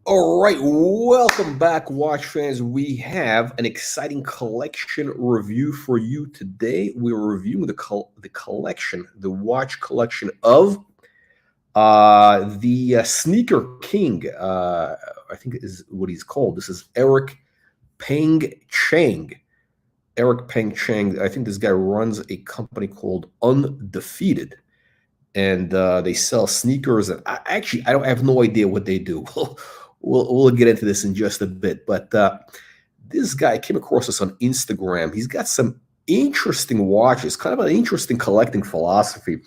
All right, welcome back, watch fans. We have an exciting collection review for you today. We're reviewing the collection, the watch collection of the Sneaker King. I think is what he's called. This is Eric Peng Cheng. Eric Peng Cheng. I think this guy runs a company called Undefeated, and they sell sneakers. And I have no idea what they do. We'll get into this in just a bit, but this guy came across us on Instagram. He's got some interesting watches, kind of an interesting collecting philosophy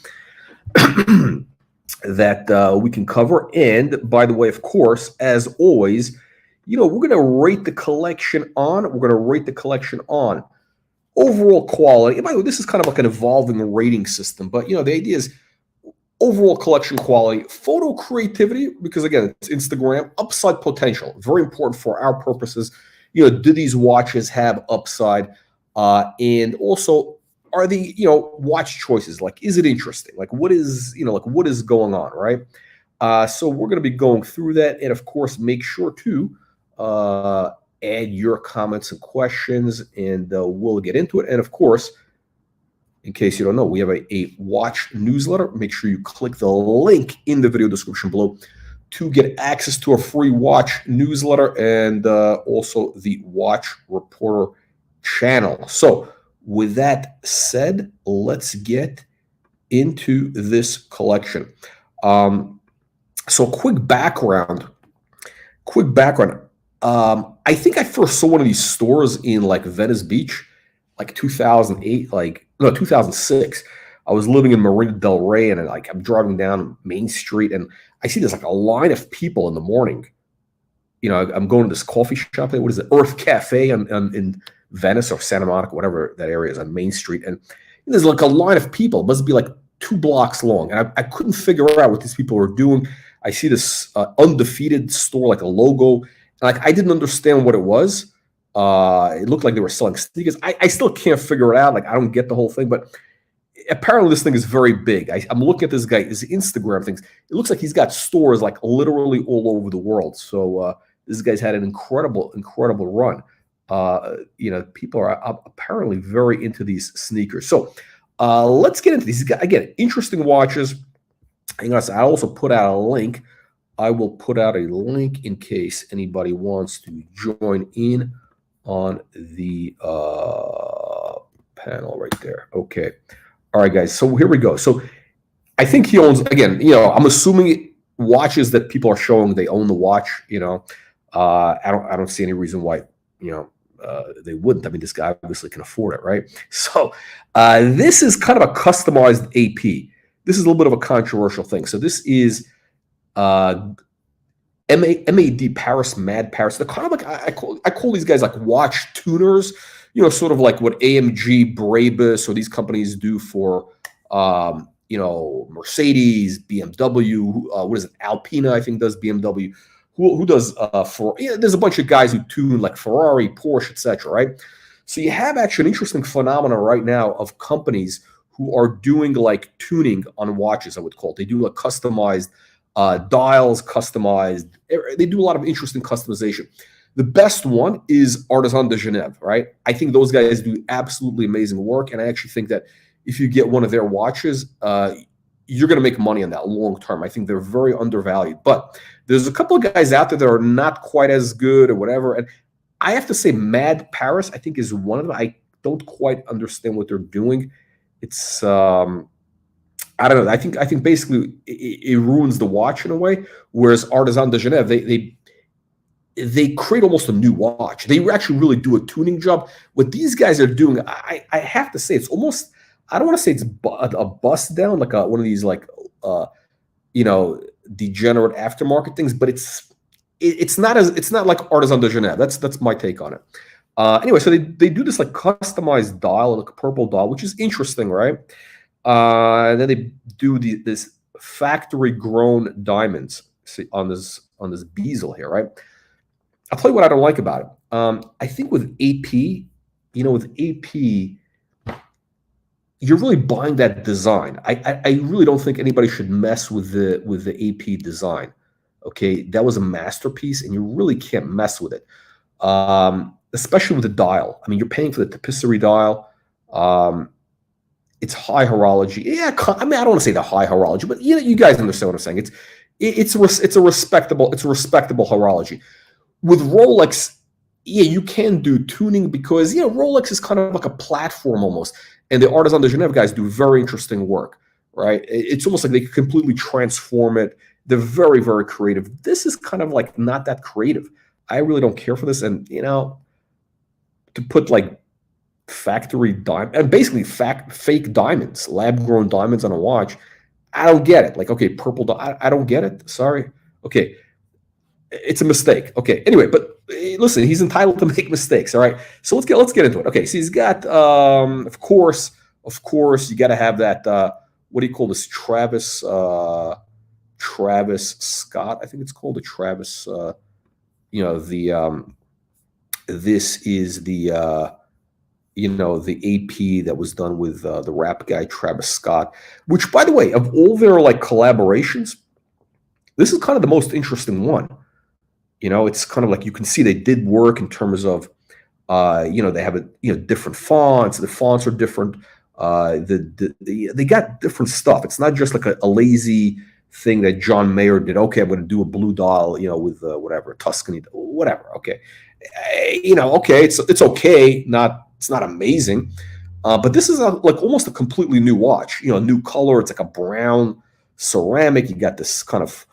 that we can cover. And by the way, of course, as always, we're going to rate the collection on. We're going to rate the collection on overall quality. And by the way, this is kind of like an evolving rating system, but the idea is overall collection quality, photo creativity, because again, it's Instagram, upside potential, very important for our purposes. Do these watches have upside? And also, are the watch choices, like, is it interesting? Like, what is what is going on, right? So we're going to be going through that, and of course, make sure to add your comments and questions, and we'll get into it. And of course, in case you don't know, we have a watch newsletter. Make sure you click the link in the video description below to get access to a free watch newsletter and also the Watch Reporter channel. So with that said, let's get into this collection. So quick background. I think I first saw one of these stores in like Venice Beach, like 2008, 2006. I was living in Marina del Rey, and I'm driving down Main Street, and I see there's like a line of people in the morning. I'm going to this coffee shop. What is it? Earth Cafe in Venice or Santa Monica, whatever that area is, on Main Street. And there's like a line of people. It must be like 2 blocks long. And I couldn't figure out what these people were doing. I see this Undefeated store, like a logo. And I didn't understand what it was. It looked like they were selling sneakers. I still can't figure it out. I don't get the whole thing, but apparently this thing is very big. I'm looking at this guy, his Instagram things. It looks like he's got stores like literally all over the world. So this guy's had an incredible run. People are apparently very into these sneakers. So let's get into these. Again, interesting watches. Hang on, I also put out a link. I will put out a link in case anybody wants to join in on the panel right there. Okay. All right, guys. So here we go. So I think he owns, again, I'm assuming watches that people are showing, they own the watch. I don't see any reason why, they wouldn't. I mean, this guy obviously can afford it, right? So this is kind of a customized AP. This is a little bit of a controversial thing. So this is MAD Paris, Mad Paris. They're kind of like, I call these guys like watch tuners, sort of like what AMG, Breguet, or these companies do for, Mercedes, BMW. What is it? Alpina, I think, does BMW. Who does for? There's a bunch of guys who tune like Ferrari, Porsche, etc. Right? So you have actually an interesting phenomenon right now of companies who are doing like tuning on watches. I would call it. They do like customized dials, customized. They do a lot of interesting customization. The best one is Artisan de Genève, right? I think those guys do absolutely amazing work, and I actually think that if you get one of their watches, you're going to make money on that long term. I think they're very undervalued. But there's a couple of guys out there that are not quite as good or whatever. And I have to say Mad Paris, I think, is one of them. I don't quite understand what they're doing. It's I don't know. I think basically it ruins the watch in a way. Whereas Artisan de Genève, they create almost a new watch. They actually really do a tuning job. What these guys are doing, I have to say, it's almost, I don't want to say it's a bust down, like one of these like degenerate aftermarket things, but it's not like Artisan de Genève. That's my take on it. Anyway, so they do this like customized dial, like a purple dial, which is interesting, right? And then they do this factory grown diamonds on this bezel here, right? I'll tell you what I don't like about it. I think with AP, you're really buying that design. I really don't think anybody should mess with the AP design. Okay, that was a masterpiece, and you really can't mess with it. Especially with the dial. I mean, you're paying for the tapisserie dial. Um, it's high horology. Yeah, I mean, I don't want to say the high horology, but you guys understand what I'm saying. It's a respectable horology. With Rolex, yeah, you can do tuning because Rolex is kind of like a platform almost, and the Artisan de Genève guys do very interesting work, right? It's almost like they completely transform it. They're very, very creative. This is kind of like not that creative. I really don't care for this, and to put like factory diamond and basically fake diamonds, lab-grown diamonds on a watch. I don't get it. Like, okay, purple. I don't get it. Sorry. Okay, it's a mistake. Okay. Anyway, but listen, he's entitled to make mistakes. All right. So let's get into it. Okay. So he's got, of course, you got to have that. What do you call this? Travis Scott. I think it's called the Travis. This is the AP that was done with the rap guy Travis Scott, which, by the way, of all their like collaborations, this is kind of the most interesting one. It's kind of like you can see they did work in terms of, they have different fonts. The fonts are different. They got different stuff. It's not just like a lazy thing that John Mayer did. Okay, I'm going to do a blue dial, with whatever Tuscany, whatever. Okay, okay, it's okay. It's not amazing, but this is like almost a completely new watch. New color. It's like a brown ceramic. You got this kind of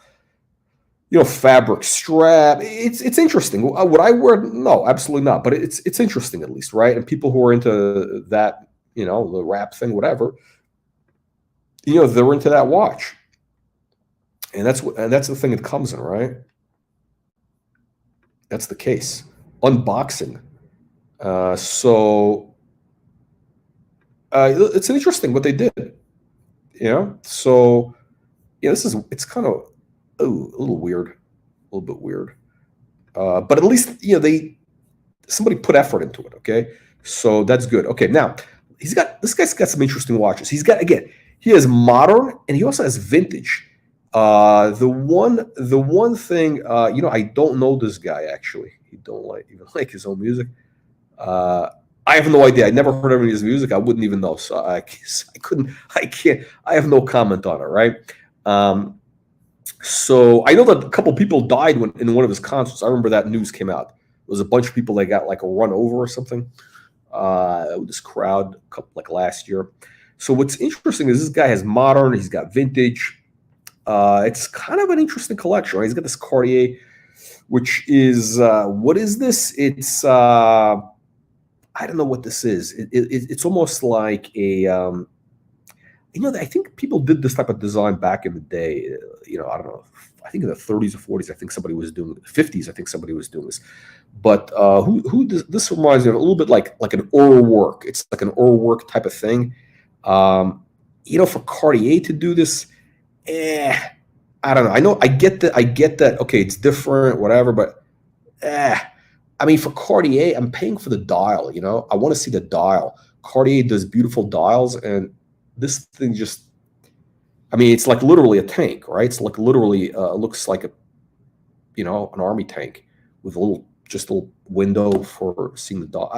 fabric strap. It's interesting. Would I wear it? No, absolutely not. But it's interesting at least, right? And people who are into that, the rap thing, whatever, they're into that watch. And that's the thing it comes in, right? That's the case. Unboxing. So it's interesting what they did. So it's kind of a little weird, a little bit weird. But at least somebody put effort into it. Okay, so that's good. Okay, now this guy's got some interesting watches. He has modern and he also has vintage. The one thing, I don't know this guy actually. He don't even like his own music. I have no idea. I never heard any of his music. I wouldn't even know. So I can't. I have no comment on it. Right. So I know that a couple people died in one of his concerts. I remember that news came out. There was a bunch of people that got like a run over or something. With this crowd, like last year. So what's interesting is this guy has modern. He's got vintage. It's kind of an interesting collection. Right? He's got this Cartier, which is what is this? It's I don't know what this is. It's almost like a I think people did this type of design back in the day. I don't know. I think in the 30s or 40s, I think somebody was doing it. 50s, I think somebody was doing this. But this reminds me of a little bit like an oral work. It's like an oral work type of thing. For Cartier to do this, I don't know. I get that. Okay, it's different, whatever. But I mean, for Cartier, I'm paying for the dial. I want to see the dial. Cartier does beautiful dials, and this thing just, I mean, it's like literally a tank, right? It's like literally looks like an army tank with a little window for seeing the dial.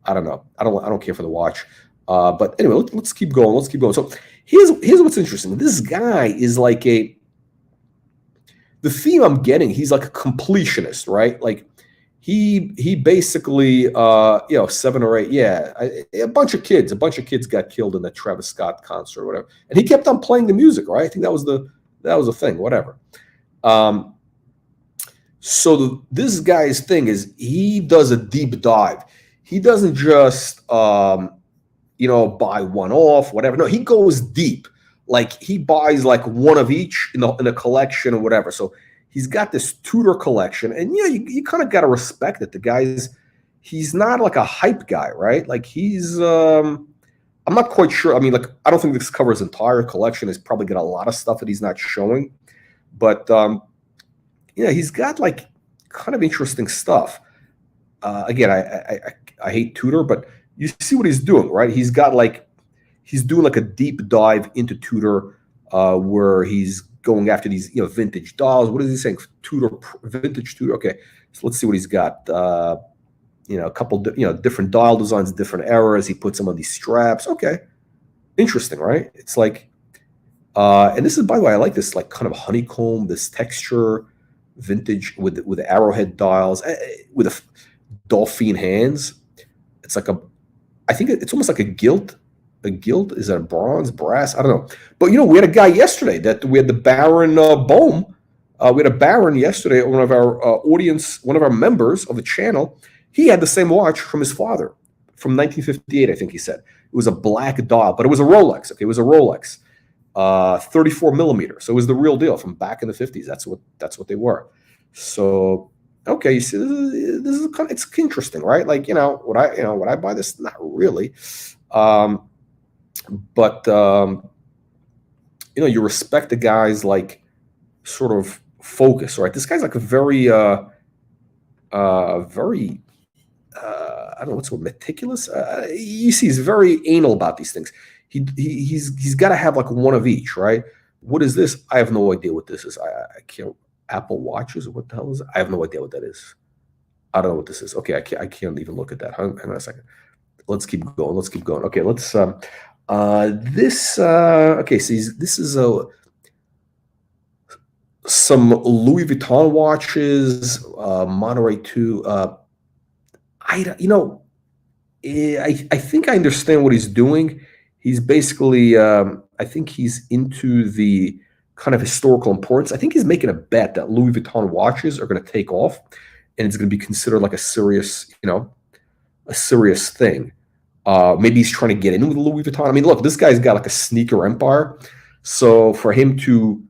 I don't know. I don't care for the watch. But anyway, let's keep going. So here's what's interesting. This guy is like the theme I'm getting. He's like a completionist, right? Like he basically 7 or 8, a bunch of kids got killed in that Travis Scott concert or whatever, and he kept on playing the music, right? I think that was the thing, whatever. So this guy's thing is he does a deep dive. He doesn't just buy one off, whatever. No, he goes deep. Like he buys like one of each in a collection or whatever. So he's got this Tudor collection, and you kind of got to respect it. The he's not like a hype guy, right? Like he's I'm not quite sure. I mean, like I don't think this covers his entire collection. He's probably got a lot of stuff that he's not showing, but he's got like kind of interesting stuff. Again, I hate Tudor, but you see what he's doing, right? He's doing like a deep dive into Tudor, where he's going after these, vintage dolls. What is he saying? Vintage Tudor. Okay, so let's see what he's got. A couple, different dial designs, different eras. He puts them on these straps. Okay, interesting, right? It's like, and this is, by the way, I like this, like, kind of honeycomb, this texture, vintage with arrowhead dials, with a dolphin hands. It's like I think it's almost like a gilt. A gilt, is that a bronze, brass? I don't know. But we had a guy yesterday that we had the Baron Bohm. We had a Baron yesterday, one of our audience, one of our members of the channel. He had the same watch from his father from 1958, I think he said. It was a black dial, but it was a Rolex. Okay, it was a Rolex, 34 millimeter. So it was the real deal from back in the 50s. That's what they were. So okay, you see, this is kind of, it's interesting, right? Like, would I buy this? Not really. But you respect the guy's, like, sort of focus, right? This guy's like a very very I don't know what's meticulous. You see, he's very anal about these things. He's got to have like one of each, right? What is this? I have no idea what this is. I can't. Apple Watches, or what the hell is it? I have no idea what that is. I don't know what this is. Okay, I can't even look at that. Hang on a second. Let's keep going. Okay, let's this okay, so this is some Louis Vuitton watches, Monterey 2. I think I understand what he's doing. He's basically I think he's into the kind of historical importance. I think he's making a bet that Louis Vuitton watches are going to take off, and it's going to be considered like a serious thing. Maybe he's trying to get in with Louis Vuitton. I mean, look, this guy's got like a sneaker empire. So for him to,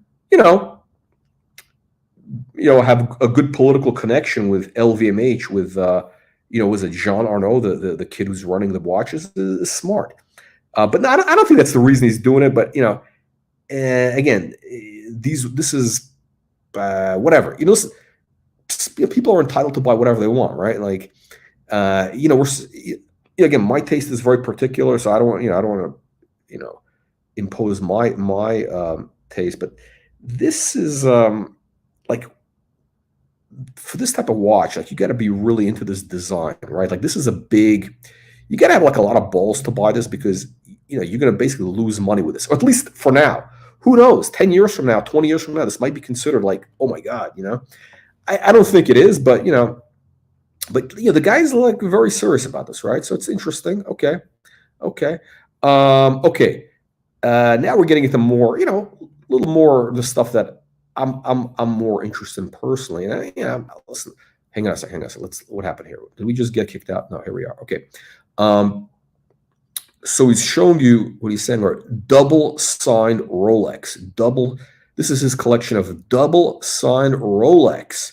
have a good political connection with LVMH, with, was it Jean Arnault, the kid who's running the watches, is smart. But no, I don't think that's the reason he's doing it. But, again, this is whatever. Listen, people are entitled to buy whatever they want, right? Like, again, my taste is very particular, so I don't want to, impose my taste. But this is like, for this type of watch, like, you got to be really into this design, right? Like, this is you got to have like a lot of balls to buy this, because you're going to basically lose money with this, or at least for now. Who knows? 10 years from now, 20 years from now, this might be considered like, oh my God, I don't think it is, but But the guy's like very serious about this, right? So it's interesting. Okay. Now we're getting into more, a little more of the stuff that I'm more interested in personally. And listen, hang on a second. What happened here? Did we just get kicked out? No, here we are. Okay. So he's showing you what he's saying, right? Double signed Rolex. This is his collection of double signed Rolex.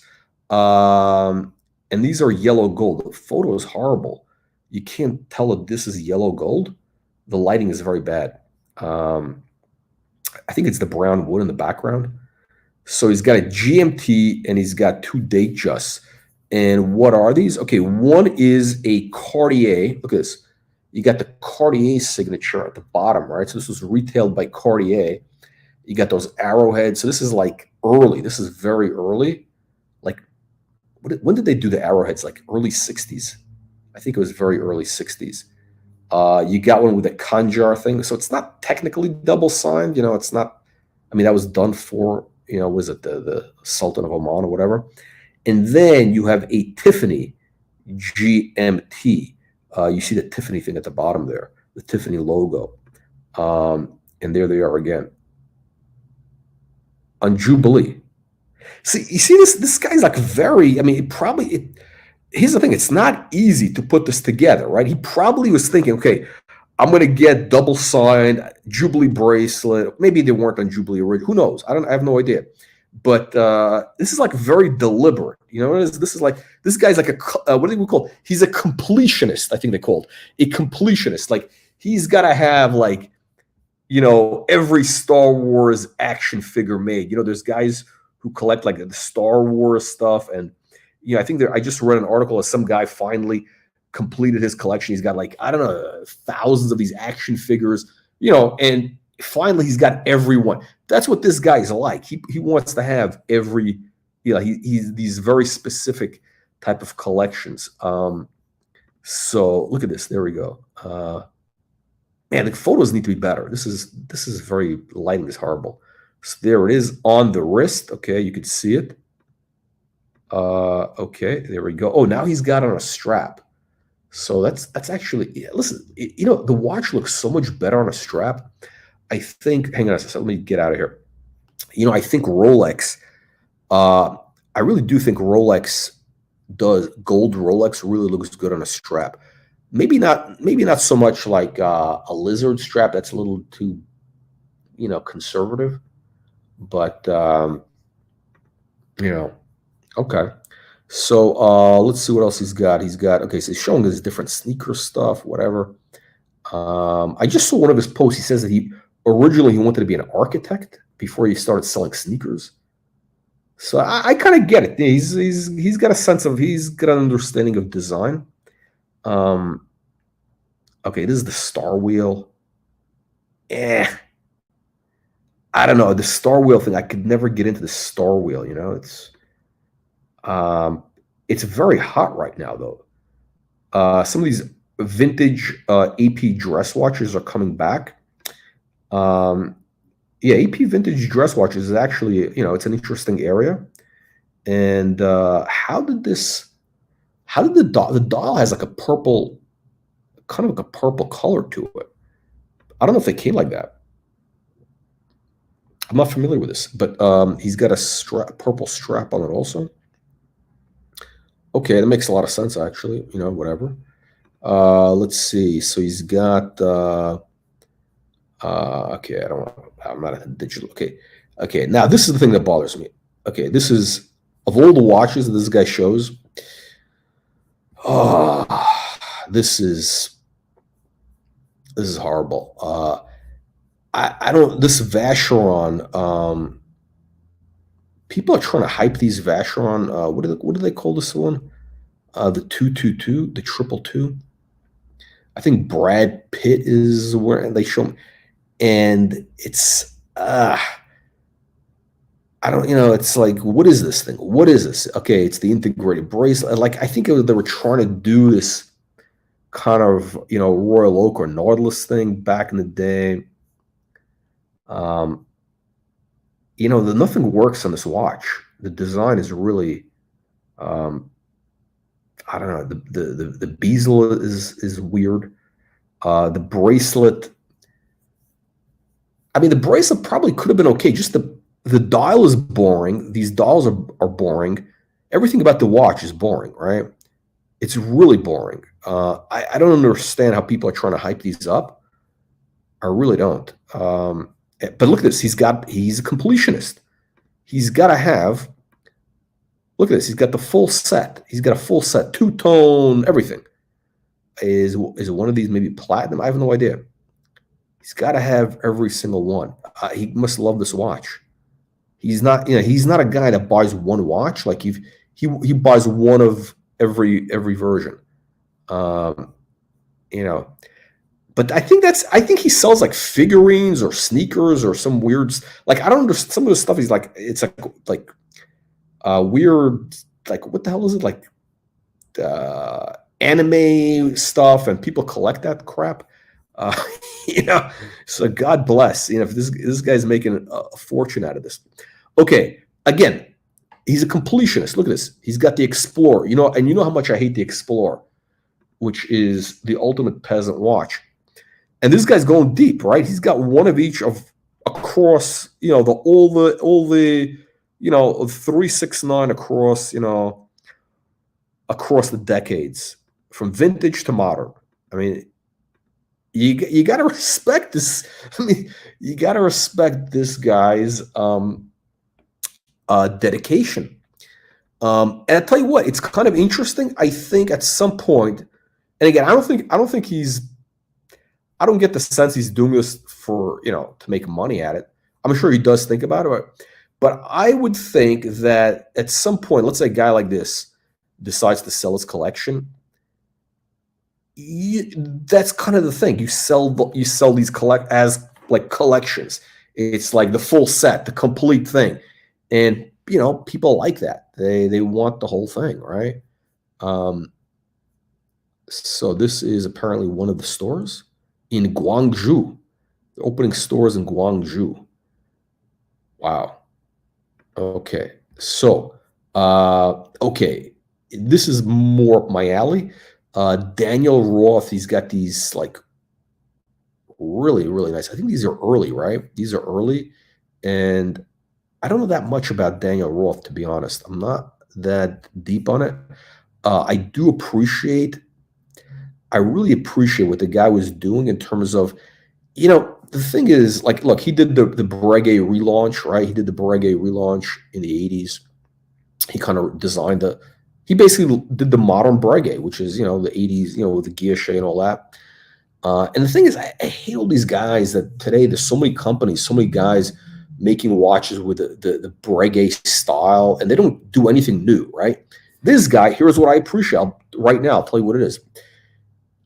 And these are yellow gold. The photo is horrible. You can't tell if this is yellow gold. The lighting is very bad. I think it's the brown wood in the background. So he's got a GMT and he's got two date justs. And what are these? Okay, one is a Cartier. Look at this. You got the Cartier signature at the bottom, right? So this was retailed by Cartier. You got those arrowheads. So this is like early. This is very early. Like, when did they do the arrowheads? Like early 60s. I think it was very early 60s. You got one with a Kanjar thing. So it's not technically double signed. It's not. I mean, that was done for, was it the Sultan of Oman or whatever? And then you have a Tiffany GMT. You see the Tiffany thing at the bottom there, the Tiffany logo. And there they are again. On Jubilee. See, you see this guy's like very, I mean, here's the thing, it's not easy to put this together, right? He probably was thinking, okay, I'm going to get double signed Jubilee bracelet. Maybe they weren't on Jubilee original. Who knows? I have no idea. But this is like very deliberate. This is like, this guy's like what do we call it? He's a completionist, I think they called a completionist. Like, he's got to have like, every Star Wars action figure made. There's guys who collect like the Star Wars stuff. And, I think I just read an article of some guy finally completed his collection. He's got like, I don't know, thousands of these action figures, and Finally, he's got everyone. That's what this guy's like. He wants to have every, he's these very specific type of collections. So look at this. There we go. Man, the photos need to be better. This is very lighting is horrible. So there it is on the wrist. Okay, you could see it. Okay, there we go. Oh, now he's got on a strap. So that's actually, yeah, listen, the watch looks so much better on a strap. I think, hang on a second, let me get out of here. I think Rolex, I really do think Rolex gold Rolex really looks good on a strap. Maybe not so much like a lizard strap. That's a little too, conservative. But okay. So let's see what else he's got. Okay, so he's showing his different sneaker stuff, whatever. I just saw one of his posts. He says that he originally wanted to be an architect before he started selling sneakers. So I kind of get it. He's got a sense of, he's got an understanding of design. Okay, this is the Star Wheel. I don't know, the Star Wheel thing. I could never get into the Star Wheel. It's very hot right now, though. Some of these vintage AP dress watches are coming back. Yeah, AP vintage dress watches is actually, it's an interesting area. And how did the dial has like a purple, kind of like a purple color to it. I don't know if they came like that. I'm not familiar with this, but he's got a purple strap on it also. Okay, that makes a lot of sense, actually. Whatever. Let's see. So he's got. Okay, I'm not a digital. Okay. Now this is the thing that bothers me. Okay, this is, of all the watches that this guy shows. This is horrible. I don't. This Vacheron. People are trying to hype these Vacheron. What do they call this one? The 222, the 222. I think Brad Pitt is where they show him, and it's I don't. It's like, what is this thing? What is this? Okay, it's the integrated bracelet. Like, I think they were trying to do this kind of Royal Oak or Nautilus thing back in the day. Nothing works on this watch. The design is really, I don't know. The bezel is weird. The bracelet. I mean, the bracelet probably could have been okay. Just the dial is boring. These dials are boring. Everything about the watch is boring, right? It's really boring. I don't understand how people are trying to hype these up. I really don't. But look at this. He's a completionist. He's got to have. Look at this. He's got the full set. He's got a full set, two-tone, everything. Is one of these maybe platinum? I have no idea. He's got to have every single one. He must love this watch. He's not a guy that buys one watch. Like he buys one of every version. But I think he sells like figurines or sneakers or some weird, like, I don't understand some of the stuff. He's like, it's like weird, like, what the hell is it, like anime stuff, and people collect that crap. So God bless. If this guy's making a fortune out of this. Okay, again, he's a completionist. Look at this. He's got the Explorer. And you know how much I hate the Explorer, which is the ultimate peasant watch. And this guy's going deep, right? He's got one of each of across, all the 369 across, across the decades, from vintage to modern. I mean, you got to respect this. I mean, you got to respect this guy's dedication. And I tell you what, it's kind of interesting. I think at some point, and again, I don't get the sense he's doing this for, to make money at it. I'm sure he does think about it, but I would think that at some point, let's say a guy like this decides to sell his collection. That's kind of the thing. You sell these as like collections. It's like the full set, the complete thing. And people like that. They want the whole thing, right? Um, so this is apparently one of the stores in Guangzhou. They're opening stores in Guangzhou. Wow. Okay. So, okay, this is more up my alley. Daniel Roth, he's got these like really, really nice. I think these are early, right? These are early. And I don't know that much about Daniel Roth, to be honest. I'm not that deep on it. I really appreciate what the guy was doing in terms of, the thing is, like, look, he did the Breguet relaunch, right? He did the Breguet relaunch in the 80s. He kind of he basically did the modern Breguet, which is, the 80s, with the guilloche and all that. And the thing is, I hate all these guys that today there's so many companies, so many guys making watches with the Breguet style, and they don't do anything new, right? This guy, here's what I appreciate. Right now, I'll tell you what it is.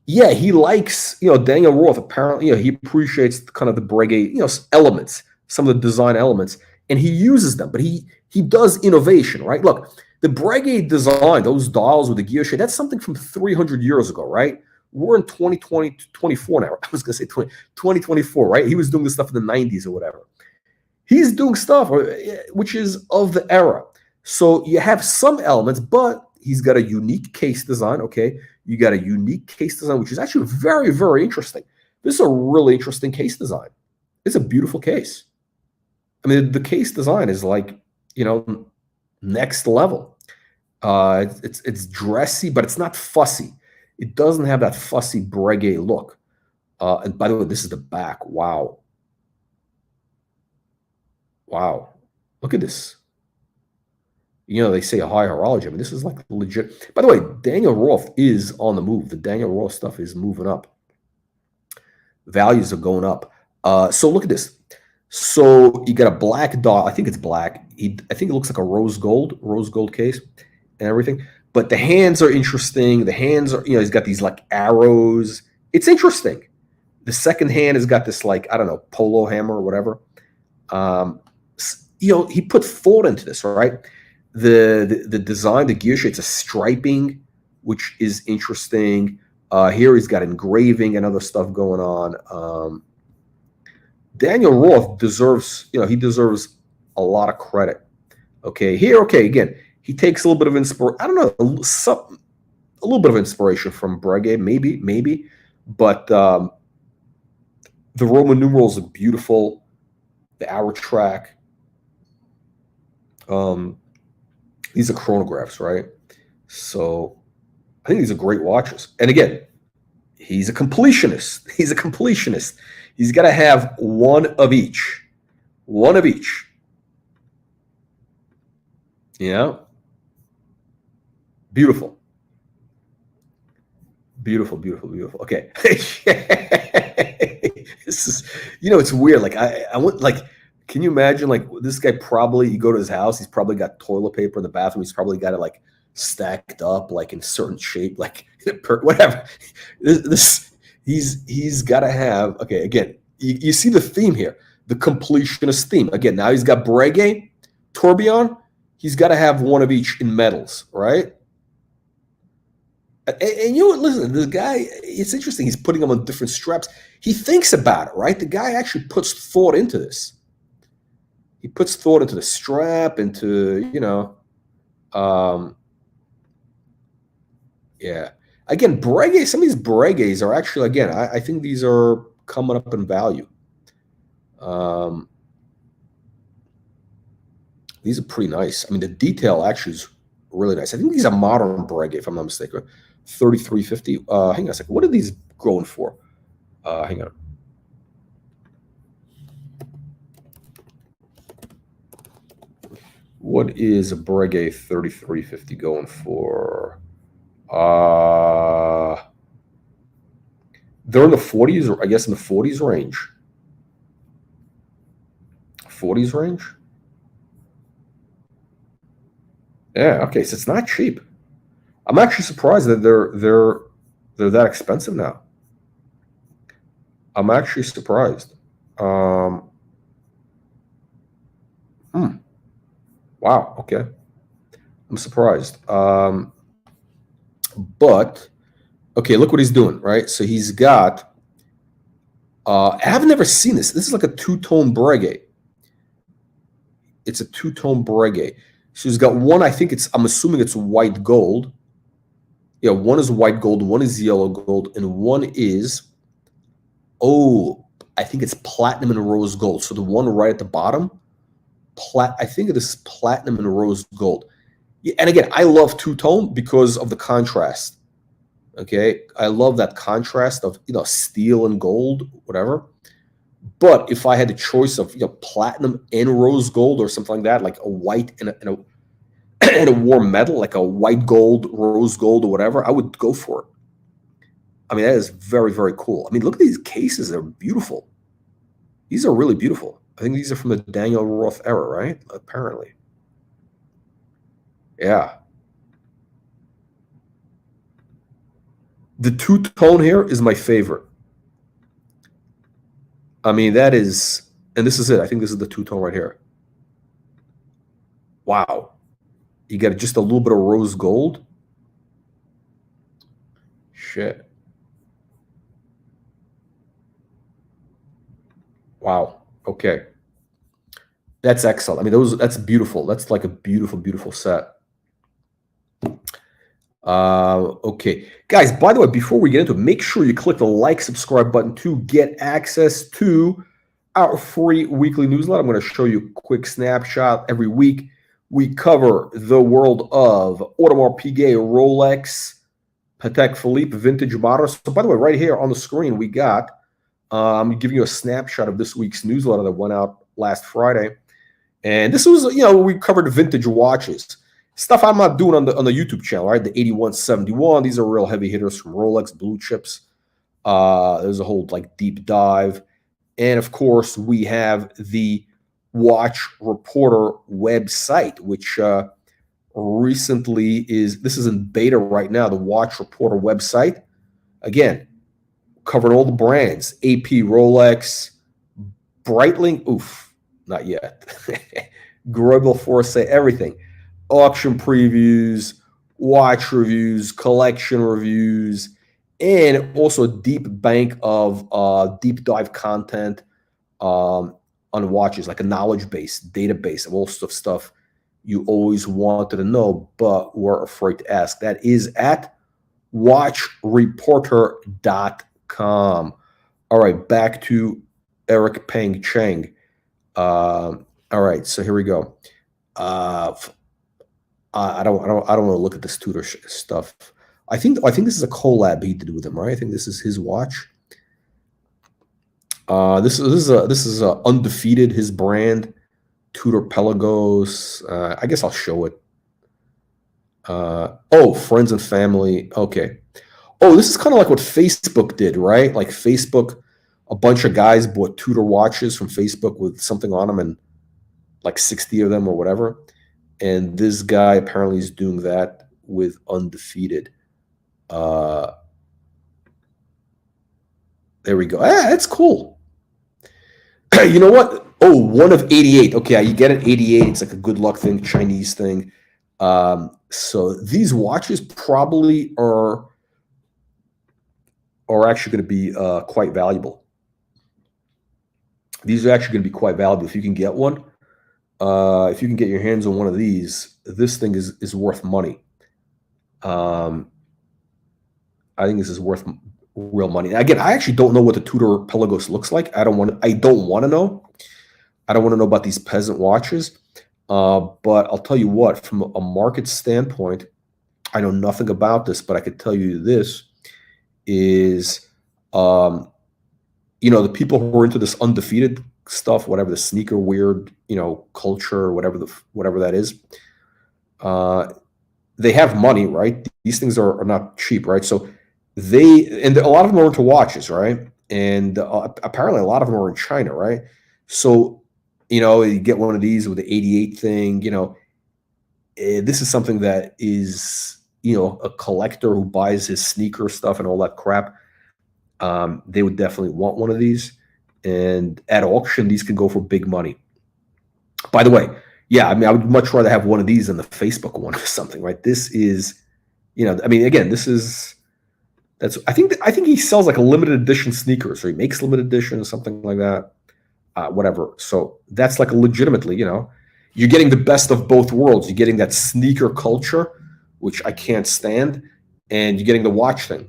Yeah, he likes, Daniel Roth, apparently, he appreciates kind of the Breguet, elements, some of the design elements, and he uses them, but he does innovation, right? Look, the Breguet design, those dials with the guilloche, that's something from 300 years ago, right? We're in 2020, 24 now. I was going to say 2024, right? He was doing this stuff in the 90s or whatever. He's doing stuff which is of the era. So you have some elements, but he's got a unique case design, okay? You got a unique case design, which is actually very, very interesting. This is a really interesting case design. It's a beautiful case. I mean, the case design is like, next level. It's dressy, but it's not fussy. It doesn't have that fussy Breguet look. And by the way, this is the back. Wow. Wow. Look at this. They say a high horology. I mean, this is like legit. By the way, Daniel Roth is on the move. The Daniel Roth stuff is moving up. Values are going up. So look at this. So you got a black dial. I think it's black. I think it looks like a rose gold case and everything. But the hands are interesting. The hands are, he's got these like arrows. It's interesting. The second hand has got this like, I don't know, polo hammer or whatever. He put thought into this, right? The design, the guilloche, it's a striping, which is interesting. Here he's got engraving and other stuff going on. Daniel Roth deserves, he deserves a lot of credit. Okay, here, again, he takes a little bit of inspiration. I don't know, a little bit of inspiration from Breguet, maybe, but the Roman numerals are beautiful. The hour track. These are chronographs, right? So I think these are great watches. And again, he's a completionist. He's got to have one of each. Yeah. Beautiful. Okay. This is, it's weird. Like I went like, can you imagine like this guy probably, you go to his house, he's probably got toilet paper in the bathroom. He's probably got it like stacked up, like in certain shape, like whatever. He's got to have, okay, again, you see the theme here, the completionist theme. Again, now he's got Breguet, tourbillon. He's got to have one of each in metals, right? And listen, this guy, it's interesting. He's putting them on different straps. He thinks about it, right? The guy actually puts thought into this. He puts thought into the strap, into, yeah. Again, Breguet, some of these Breguets are actually, again, I think these are coming up in value. These are pretty nice. I mean, the detail actually is really nice. I think these are modern Breguet, if I'm not mistaken. 3350. Hang on a second. What are these going for? Hang on. What is a Breguet 3350 going for? They're in the 40s, or I guess in the 40s range. 40s range? Yeah, okay, so it's not cheap. I'm actually surprised that they're that expensive now. I'm actually surprised. Um, hmm. Wow. Okay. I'm surprised. But okay, look what he's doing, right? So he's got. I've never seen this. This is like a two-tone Breguet. It's a two-tone Breguet. So he's got one. I think it's. I'm assuming it's white gold. Yeah, one is white gold, one is yellow gold, and one is, oh, I think it's platinum and rose gold. So the one right at the bottom, I think it is platinum and rose gold. Yeah, and again, I love two-tone because of the contrast. Okay, I love that contrast of steel and gold, whatever. But if I had the choice of platinum and rose gold or something like that, like a white and a warm metal, like a white gold, rose gold, or whatever, I would go for it. I mean, that is very, very cool. I mean, look at these cases. They're beautiful. These are really beautiful. I think these are from the Daniel Roth era, right? Apparently. Yeah. The two-tone here is my favorite. I mean, that is, and this is it. I think this is the two-tone right here. Wow. You got just a little bit of rose gold. Shit. Wow. Okay. That's excellent. I mean, that's beautiful. That's like a beautiful, beautiful set. Okay. Guys, by the way, before we get into it, make sure you click the like, subscribe button to get access to our free weekly newsletter. I'm going to show you a quick snapshot every week. We cover the world of Audemars Piguet, Rolex, Patek Philippe, vintage models. So by the way, right here on the screen, we got, I'm giving you a snapshot of this week's newsletter that went out last Friday. And this was, we covered vintage watches. Stuff I'm not doing on the YouTube channel, right? The 8171. These are real heavy hitters from Rolex, blue chips. There's a whole like deep dive. And of course, we have the Watch Reporter website, which recently this is in beta right now, the Watch Reporter website. Again, covering all the brands, AP, Rolex, Breitling, oof, not yet. Greubel, Force, everything. Auction previews, watch reviews, collection reviews, and also a deep bank of deep dive content on watches, like a knowledge base, database of all sorts of stuff you always wanted to know, but were afraid to ask. That is at watchreporter.com. All right, back to Eric Peng Cheng. All right, so here we go. I don't want to look at this Tudor stuff. I think this is a collab he did with him, right? I think this is his watch. This is a Undefeated, his brand, Tudor Pelagos. I guess I'll show it. Oh, friends and family. Okay. Oh, this is kind of like what Facebook did, right? Like Facebook, a bunch of guys bought Tudor watches from Facebook with something on them, and like 60 of them or whatever. And this guy apparently is doing that with Undefeated. There we go. That's cool. You know what? Oh, one of 88. Okay, you get it, 88. It's like a good luck thing, Chinese thing. So these watches probably are actually going to be quite valuable. These are actually going to be quite valuable if you can get one. If you can get your hands on one of these, this thing is worth money. I think this is worth real money. Again, I actually don't know what the Tudor Pelagos looks like. I don't want to know. I don't want to know about these peasant watches. But I'll tell you what, from a market standpoint, I know nothing about this, but I could tell you this is, the people who are into this Undefeated stuff, whatever the sneaker weird, culture, whatever that is, they have money, right? These things are not cheap, right? So a lot of them are into watches, right? And apparently a lot of them are in China, right? So, you get one of these with the 88 thing, this is something that is, a collector who buys his sneaker stuff and all that crap. They would definitely want one of these. And at auction, these could go for big money. By the way, yeah, I mean, I would much rather have one of these than the Facebook one or something, right? This is, I mean, again, I think he sells like a limited edition sneakers, or he makes limited edition or something like that, whatever. So that's like a legitimately, you're getting the best of both worlds. You're getting that sneaker culture, which I can't stand, and you're getting the watch thing.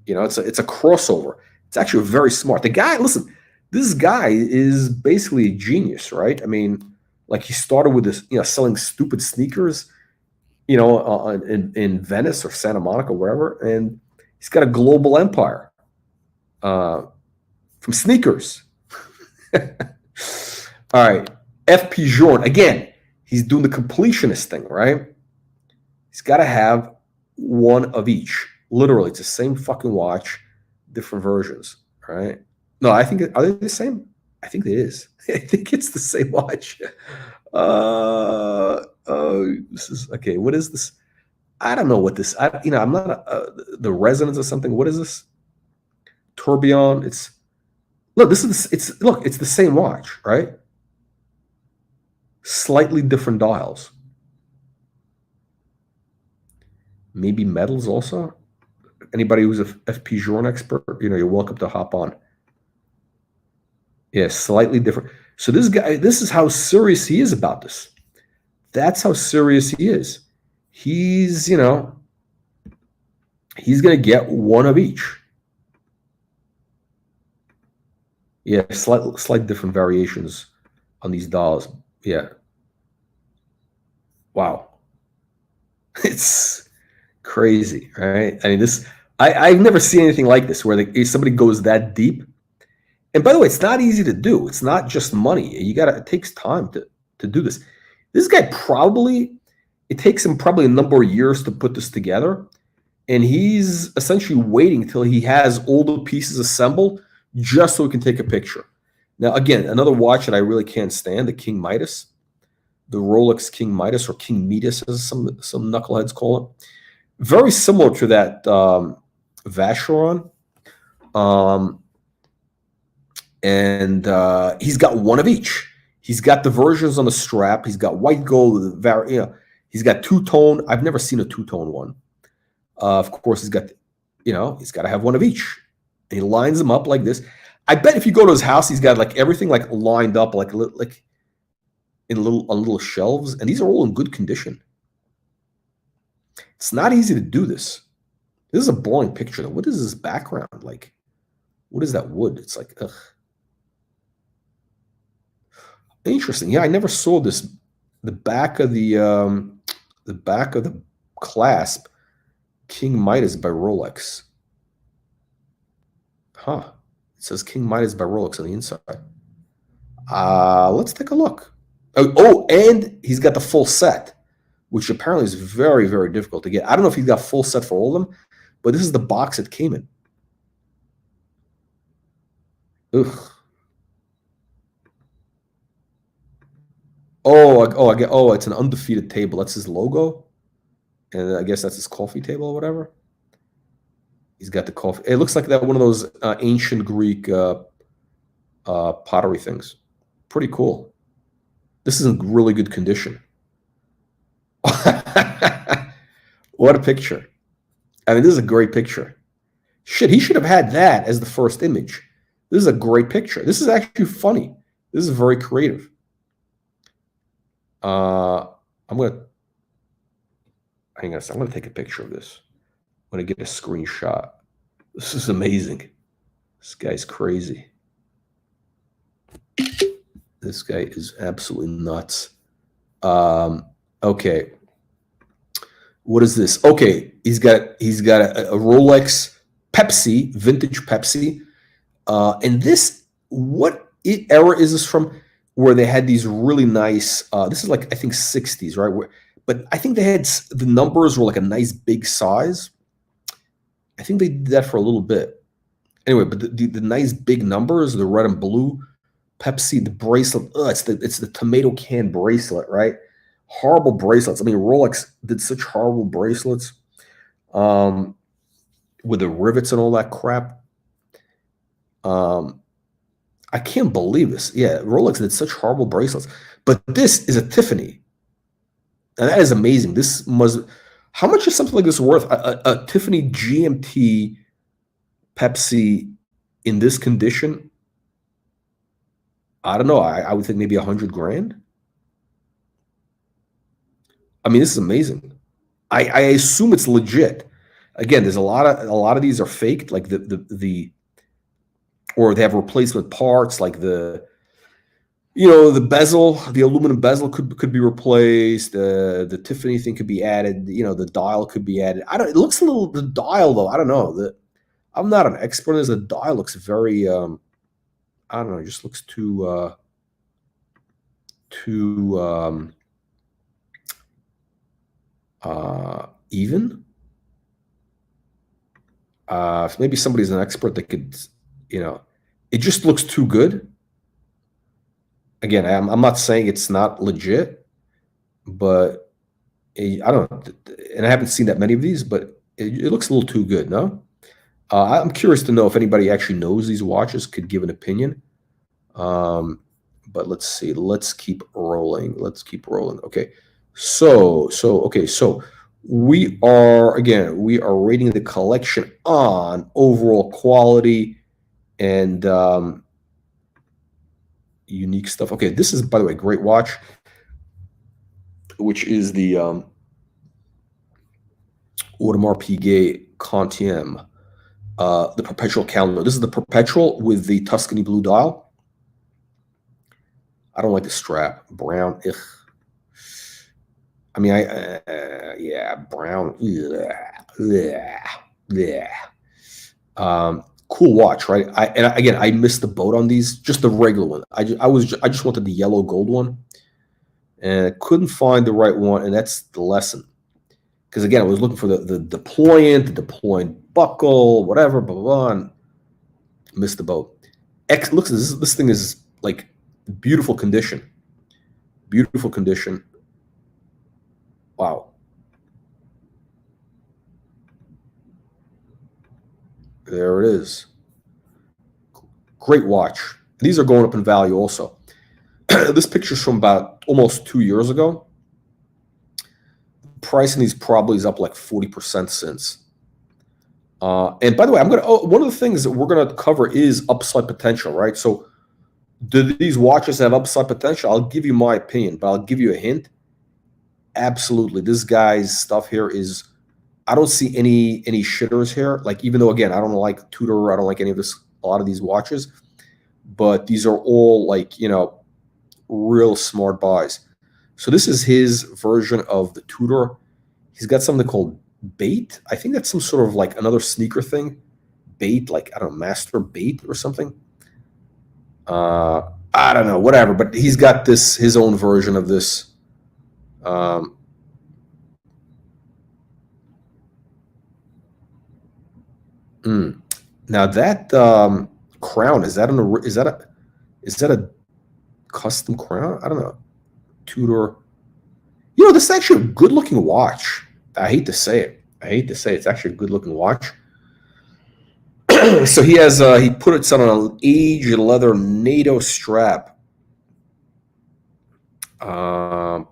It's a crossover. It's actually very smart. The guy, listen, this guy is basically a genius, right? I mean, like he started with this, selling stupid sneakers, in Venice or Santa Monica, wherever, and he's got a global empire from sneakers. All right, FP Journe again. He's doing the completionist thing, right? He's got to have one of each. Literally, it's the same fucking watch, different versions, right? No, I think are they the same? I think it is. I think it's the same watch. This is okay. What is this? I don't know what this. I'm not the resonance or something. What is this? Tourbillon. It's look. It's the same watch, right? Slightly different dials. Maybe metals also. Anybody who's a FP Journe expert, you're welcome to hop on. Yeah, slightly different. So this guy, this is how serious he is about this. That's how serious he is. He's, he's going to get one of each. Yeah, slight different variations on these dolls. Yeah. Wow. It's crazy, right? I mean, I've never seen anything like this where somebody goes that deep. And by the way, it's not easy to do. It's not just money. It takes time to do this. This guy it takes him probably a number of years to put this together. And he's essentially waiting till he has all the pieces assembled just so he can take a picture. Now, again, another watch that I really can't stand, the King Midas, the Rolex King Midas, or King Midas, as some knuckleheads call it. Very similar to that Vacheron. And he's got one of each. He's got the versions on the strap. He's got white gold. He's got two-tone. I've never seen a two-tone one. Of course, he's got, he's got to have one of each. And he lines them up like this. I bet if you go to his house, he's got like everything like lined up like in little shelves, and these are all in good condition. It's not easy to do this. This is a boring picture though. What is this background like? What is that wood? It's like, ugh. Interesting. Yeah, I never saw this. The back of the clasp, King Midas by Rolex. Huh. It says King Midas by Rolex on the inside. Let's take a look. Oh, and he's got the full set, which apparently is very, very difficult to get. I don't know if he's got full set for all of them, but this is the box it came in. Ugh. Oh, it's an undefeated table. That's his logo. And I guess that's his coffee table or whatever. He's got the coffee. It looks like that one of those ancient Greek pottery things. Pretty cool. This is in really good condition. What a picture. I mean, this is a great picture. Shit, he should have had that as the first image. This is a great picture. This is actually funny. This is very creative. I'm going to take a picture of this. I'm going to get a screenshot. This is amazing. This guy's crazy. This guy is absolutely nuts. Okay. What is this? Okay, he's got a Rolex Pepsi, vintage Pepsi. And this, what era is this from? Where they had these really nice, this is like, I think 60s, right? But I think they had, the numbers were like a nice big size. I think they did that for a little bit. Anyway, but the nice big numbers, the red and blue, Pepsi, the bracelet, it's the tomato can bracelet, right? Horrible bracelets. I mean, Rolex did such horrible bracelets with the rivets and all that crap. I can't believe this. Yeah, Rolex did such horrible bracelets. But this is a Tiffany. And that is amazing. This must. How much is something like this worth? A Tiffany GMT Pepsi in this condition? I don't know. I would think maybe 100 grand. I mean, this is amazing. I assume it's legit. Again, there's a lot of these are faked, like the or they have replacement parts, like the bezel, the aluminum bezel could be replaced. The Tiffany thing could be added. The dial could be added. I don't. It looks a little, the dial though. I don't know. I'm not an expert in this. The dial looks very. I don't know. It just looks too even. If maybe somebody's an expert that could. It just looks too good. Again, I'm not saying it's not legit, but I don't know, and I haven't seen that many of these, but it looks a little too good, no? I'm curious to know if anybody actually knows these watches, could give an opinion. But let's see. Let's keep rolling. Let's keep rolling. Okay. So we are rating the collection on overall quality and unique stuff. Okay, this is, by the way, a great watch, which is the Audemars Piguet Quantième, the perpetual calendar. This is the perpetual with the Tuscany blue dial. I don't like the strap. Brown. Ugh. I mean, yeah, brown. Yeah. Cool watch, right? I missed the boat on these. Just the regular one. I just wanted the yellow gold one, and I couldn't find the right one, and that's the lesson. Because again, I was looking for the deployant buckle, whatever, blah blah blah, and missed the boat. Looks, this thing is like beautiful condition. Beautiful condition. Wow. There it is. Great watch. These are going up in value also. This picture's from about almost 2 years ago. Price in these probably is up like 40% since. And by the way, one of the things that we're gonna cover is upside potential, right? So, do these watches have upside potential? I'll give you my opinion, but I'll give you a hint. Absolutely, this guy's stuff here is. I don't see any shitters here. Like, even though, again, I don't like Tudor, I don't like any of this, a lot of these watches, but these are all like, real smart buys. So this is his version of the Tudor. He's got something called Bait. I think that's some sort of like another sneaker thing. Bait, like, I don't know, Master Bait or something. I don't know, whatever. But he's got his own version of this. Now that crown, is that a custom crown? I don't know. Tudor. This is actually a good looking watch. I hate to say it. It's actually a good looking watch. So he put it on an aged leather NATO strap. Okay,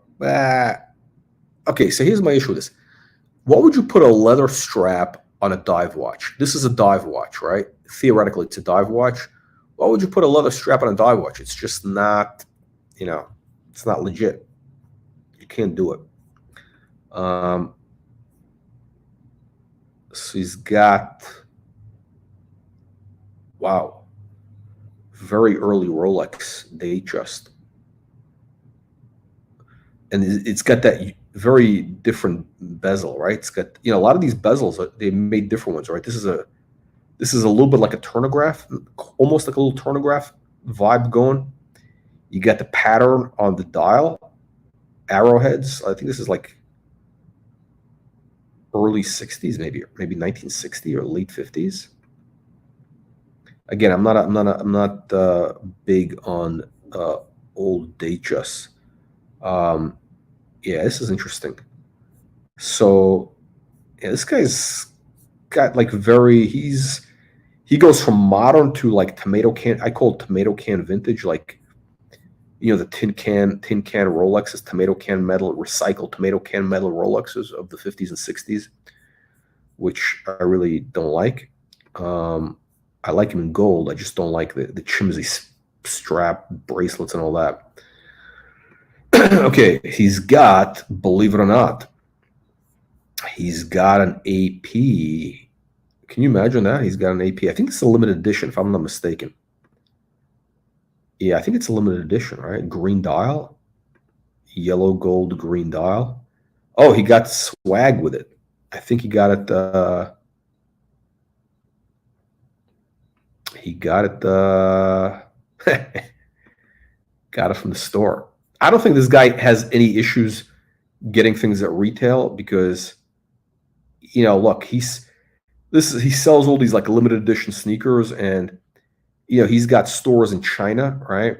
so here's my issue with this. What would you put a leather strap on a dive watch? This is a dive watch, right? Theoretically, it's a dive watch. Why would you put a leather strap on a dive watch? It's just not, it's not legit. You can't do it. So he's got, wow, very early Rolex Datejust. And it's got that very different bezel, right? It's got, a lot of these bezels, they made different ones, right? This is a little bit like a turnograph, almost like a little turnograph vibe going. You got the pattern on the dial, arrowheads. I think this is like early 60s, maybe 1960 or late 50s. Again, I'm not big on old Datejusts. Yeah, this is interesting. So, yeah, this guy's got like he's He goes from modern to like tomato can. I call it tomato can vintage, like the tin can Rolexes, tomato can metal, recycled tomato can metal Rolexes of the 50s and 60s, which I really don't like. I like him in gold. I just don't like the chimsy strap bracelets and all that. Okay, he's got, believe it or not, he's got an AP. Can you imagine that? He's got an AP. I think it's a limited edition, if I'm not mistaken. Yeah, I think it's a limited edition, right? Green dial, yellow, gold, green dial. Oh, he got swag with it. I think he got it. He got it. Got it from the store. I don't think this guy has any issues getting things at retail because, look, he sells all these like limited edition sneakers, and he's got stores in China, right?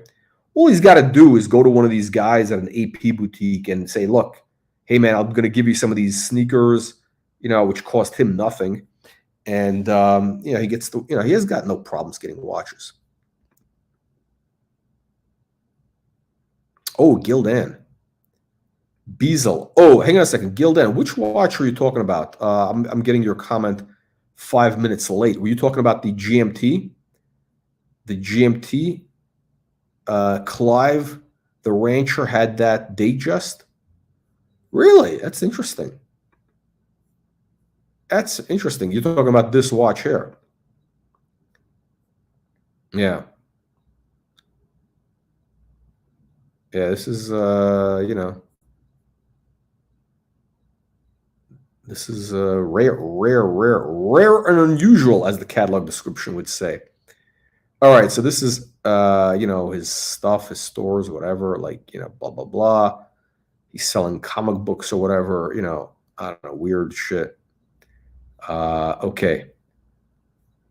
All he's got to do is go to one of these guys at an AP boutique and say, look, hey man, I'm going to give you some of these sneakers, which cost him nothing. And, he gets he has got no problems getting watches. Oh, Gildan. Bezel. Oh, hang on a second. Gildan, which watch are you talking about? I'm getting your comment 5 minutes late. Were you talking about the GMT? The GMT? Clive, the rancher, had that Datejust? Really? That's interesting. That's interesting. You're talking about this watch here. Yeah. Yeah, this is, this is rare and unusual, as the catalog description would say. All right, so this is, his stuff, his stores, whatever, like, blah, blah, blah. He's selling comic books or whatever, I don't know, weird shit. Okay.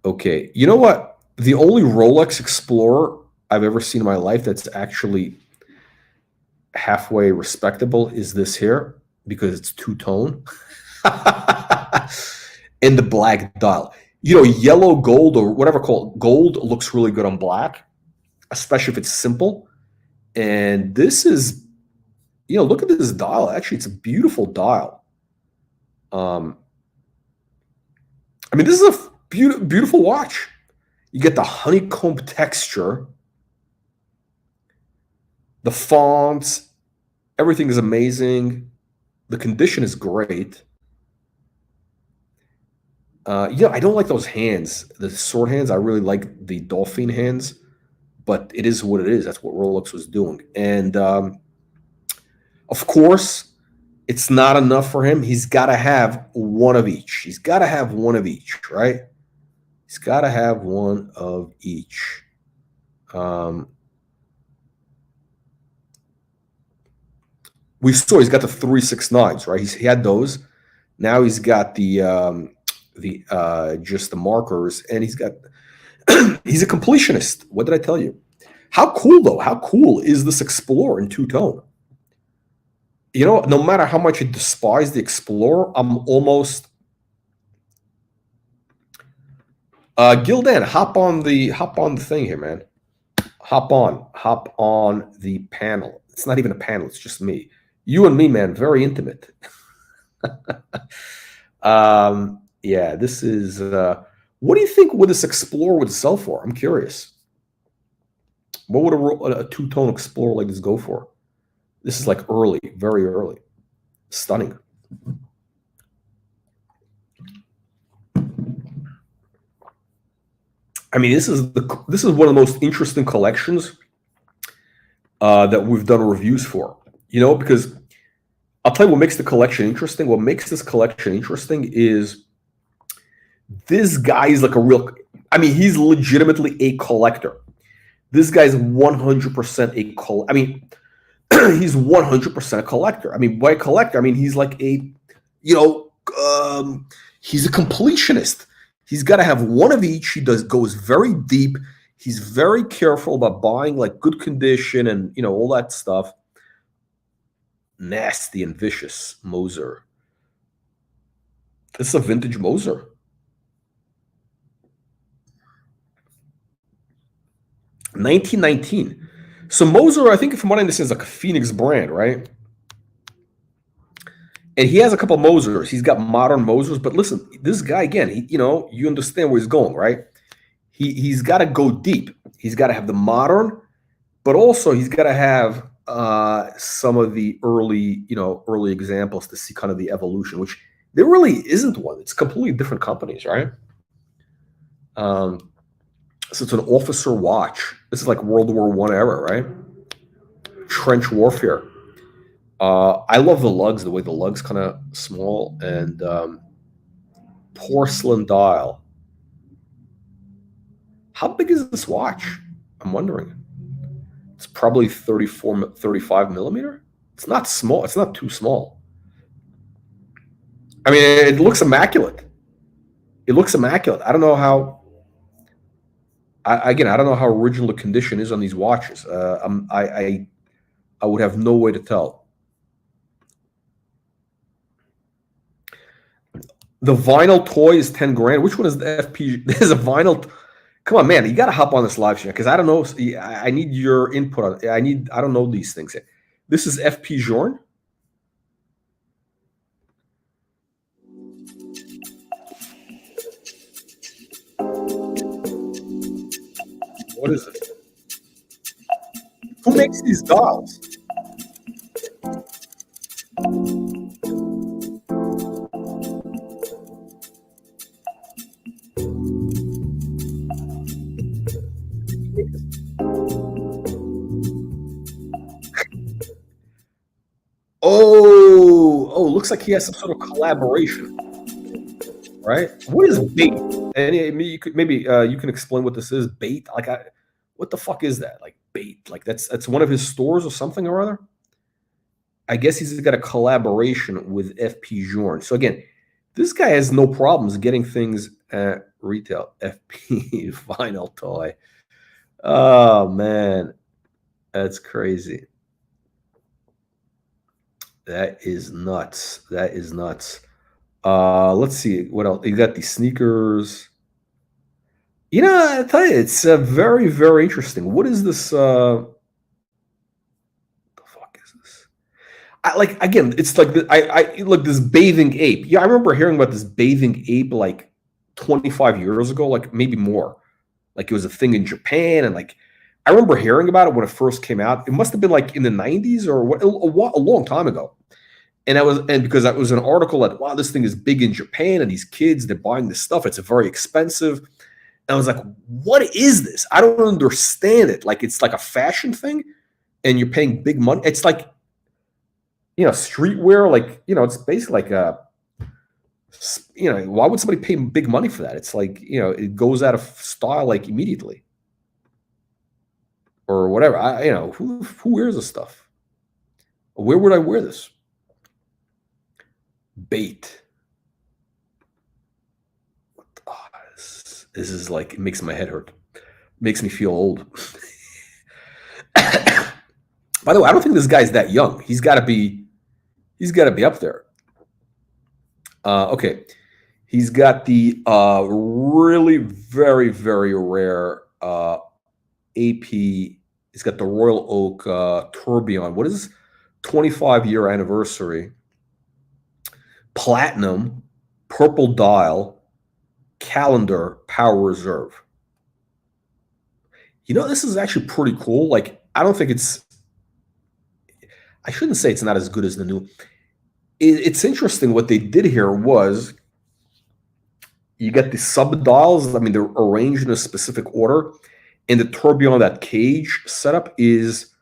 Okay. You know what? The only Rolex Explorer I've ever seen in my life that's actually halfway respectable is this here, because it's two-tone. And the black dial. Yellow gold or whatever called gold looks really good on black, especially if it's simple. And this is, look at this dial. Actually, it's a beautiful dial. I mean, this is a beautiful watch. You get the honeycomb texture, the fonts, everything is amazing. The condition is great. I don't like those hands, the sword hands. I really like the dolphin hands, but it is what it is. That's what Rolex was doing. And of course, it's not enough for him. He's got to have one of each. He's got to have one of each, right? He's got to have one of each. We saw he's got the 369s, right? He had those. Now he's got the just the markers, and he's got he's a completionist. What did I tell you? How cool though? How cool is this Explorer in two-tone? No matter how much I despise the Explorer, I'm almost Gildan, hop on the thing here, man. Hop on the panel. It's not even a panel, it's just me. You and me, man, very intimate. Yeah, this is what do you think would this Explorer would sell for? I'm curious. What would a two-tone Explorer like this go for? This is like early, very early. Stunning. I mean, this is one of the most interesting collections that we've done reviews for. Because I'll tell you what makes the collection interesting. What makes this collection interesting is this guy is like a real. I mean, he's legitimately a collector. This guy's 100% a I mean, he's 100% a collector. I mean, by collector, I mean he's like a, he's a completionist. He's got to have one of each. He goes very deep. He's very careful about buying like good condition and all that stuff. Nasty and vicious Moser. This is a vintage Moser. 1919. So Moser, I think from what I understand, is like a Phoenix brand, right? And he has a couple of Mosers. He's got modern Mosers, but listen, this guy again, you understand where he's going, right? He's got to go deep. He's got to have the modern, but also he's got to have some of the early examples to see kind of the evolution, which there really isn't one. It's completely different companies, right? So it's an officer watch. This is like World War I era, right? Trench warfare. I love the lugs, the way the lugs kind of small, and porcelain dial. How big is this watch? I'm wondering. It's probably 35 millimeter. It's not small. It's not too small. I mean, it looks immaculate. It looks immaculate. I don't know how. I don't know how original the condition is on these watches. I would have no way to tell. The vinyl toy is 10 grand. Which one is the FP? There's a vinyl. Come on, man. You got to hop on this live stream because I don't know. I need your input on it. I don't know these things. This is FP Journe. What is it? Who makes these dials? Oh, looks like he has some sort of collaboration, right? What is bait? And you can explain what this is. Bait, like what the fuck is that? Like bait, like that's one of his stores or something or other. I guess he's got a collaboration with FP Journe. So again, this guy has no problems getting things at retail. FP vinyl toy. Oh man, that's crazy. That is nuts. That is nuts. Let's see what else. You got these sneakers. I tell you, it's very, very interesting. What is this? The fuck is this? It's like I look this bathing ape. Yeah, I remember hearing about this bathing ape like 25 years ago, like maybe more. Like it was a thing in Japan, and like I remember hearing about it when it first came out. It must have been like in the 90s or what, a long time ago. And because that was an article that, wow, this thing is big in Japan, and these kids, they're buying this stuff. It's very expensive. And I was like, what is this? I don't understand it. Like, it's like a fashion thing, and you're paying big money. It's like, streetwear. Like, it's basically like why would somebody pay big money for that? It's like, it goes out of style like immediately. Or whatever. Who wears this stuff? Where would I wear this? Bait. This is like, it makes my head hurt. Makes me feel old. By the way, I don't think this guy's that young. He's got to be up there. Okay. He's got the really very, very rare AP. He's got the Royal Oak Tourbillon. What is this? 25-year anniversary. Platinum, purple dial, calendar, power reserve. This is actually pretty cool. Like, I don't think I shouldn't say it's not as good as the new. It's interesting what they did here was you get the sub dials. I mean, they're arranged in a specific order, and the tourbillon, that cage setup is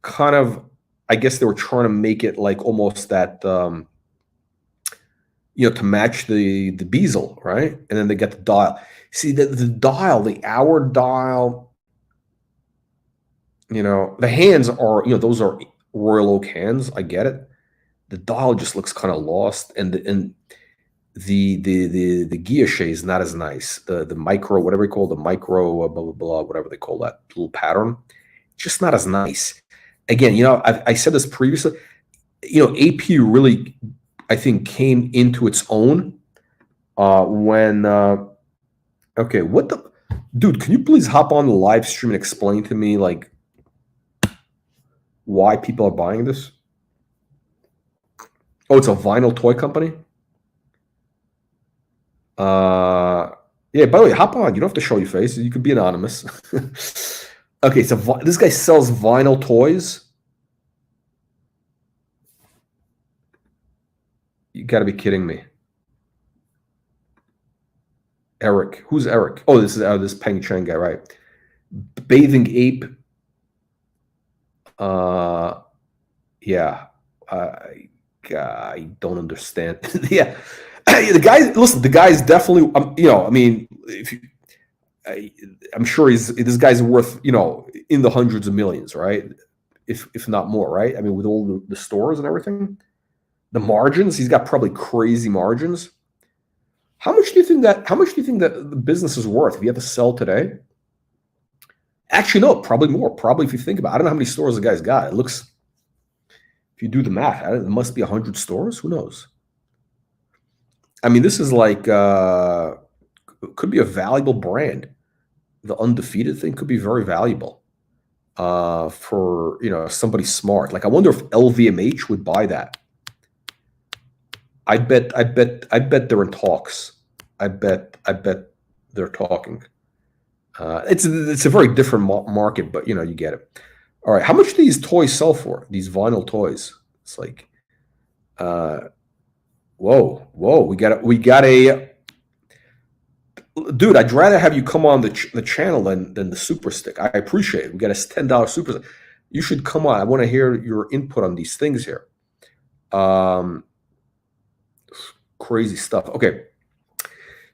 kind of, I guess they were trying to make it like almost that, to match the bezel, right? And then they get the dial. See, the dial, the hour dial, the hands are, those are Royal Oak hands. I get it. The dial just looks kind of lost, and the guilloche is not as nice. The micro, whatever you call the micro, blah blah blah, whatever they call that little pattern, just not as nice. Again, I said this previously. AP really, I think, came into its own when. Okay, what Dude, can you please hop on the live stream and explain to me like why people are buying this? Oh, it's a vinyl toy company? Yeah, by the way, hop on. You don't have to show your face. You could be anonymous. Okay, so this guy sells vinyl toys. You got to be kidding me. Eric. Who's Eric? Oh, this is this Peng Cheng guy, right? Bathing Ape. Yeah. I don't understand. Yeah. The guy, listen, the guy's definitely, I mean, I'm sure this guy's worth, in the hundreds of millions, right? If not more, right? I mean, with all the stores and everything, the margins, he's got probably crazy margins. How much do you think that the business is worth if you have to sell today? Actually, no, probably more. Probably if you think about it. I don't know how many stores the guy's got. It looks, if you do the math, it must be 100 stores. Who knows? I mean, this is like, could be a valuable brand. The Undefeated thing could be very valuable for, somebody smart. Like, I wonder if LVMH would buy that. I bet they're in talks. I bet they're talking. It's a very different market, but you get it. All right, how much do these toys sell for? These vinyl toys. It's like, whoa, we got a. Dude, I'd rather have you come on the channel than the super stick. I appreciate it. We got a $10 super stick. You should come on. I want to hear your input on these things here. Crazy stuff. Okay.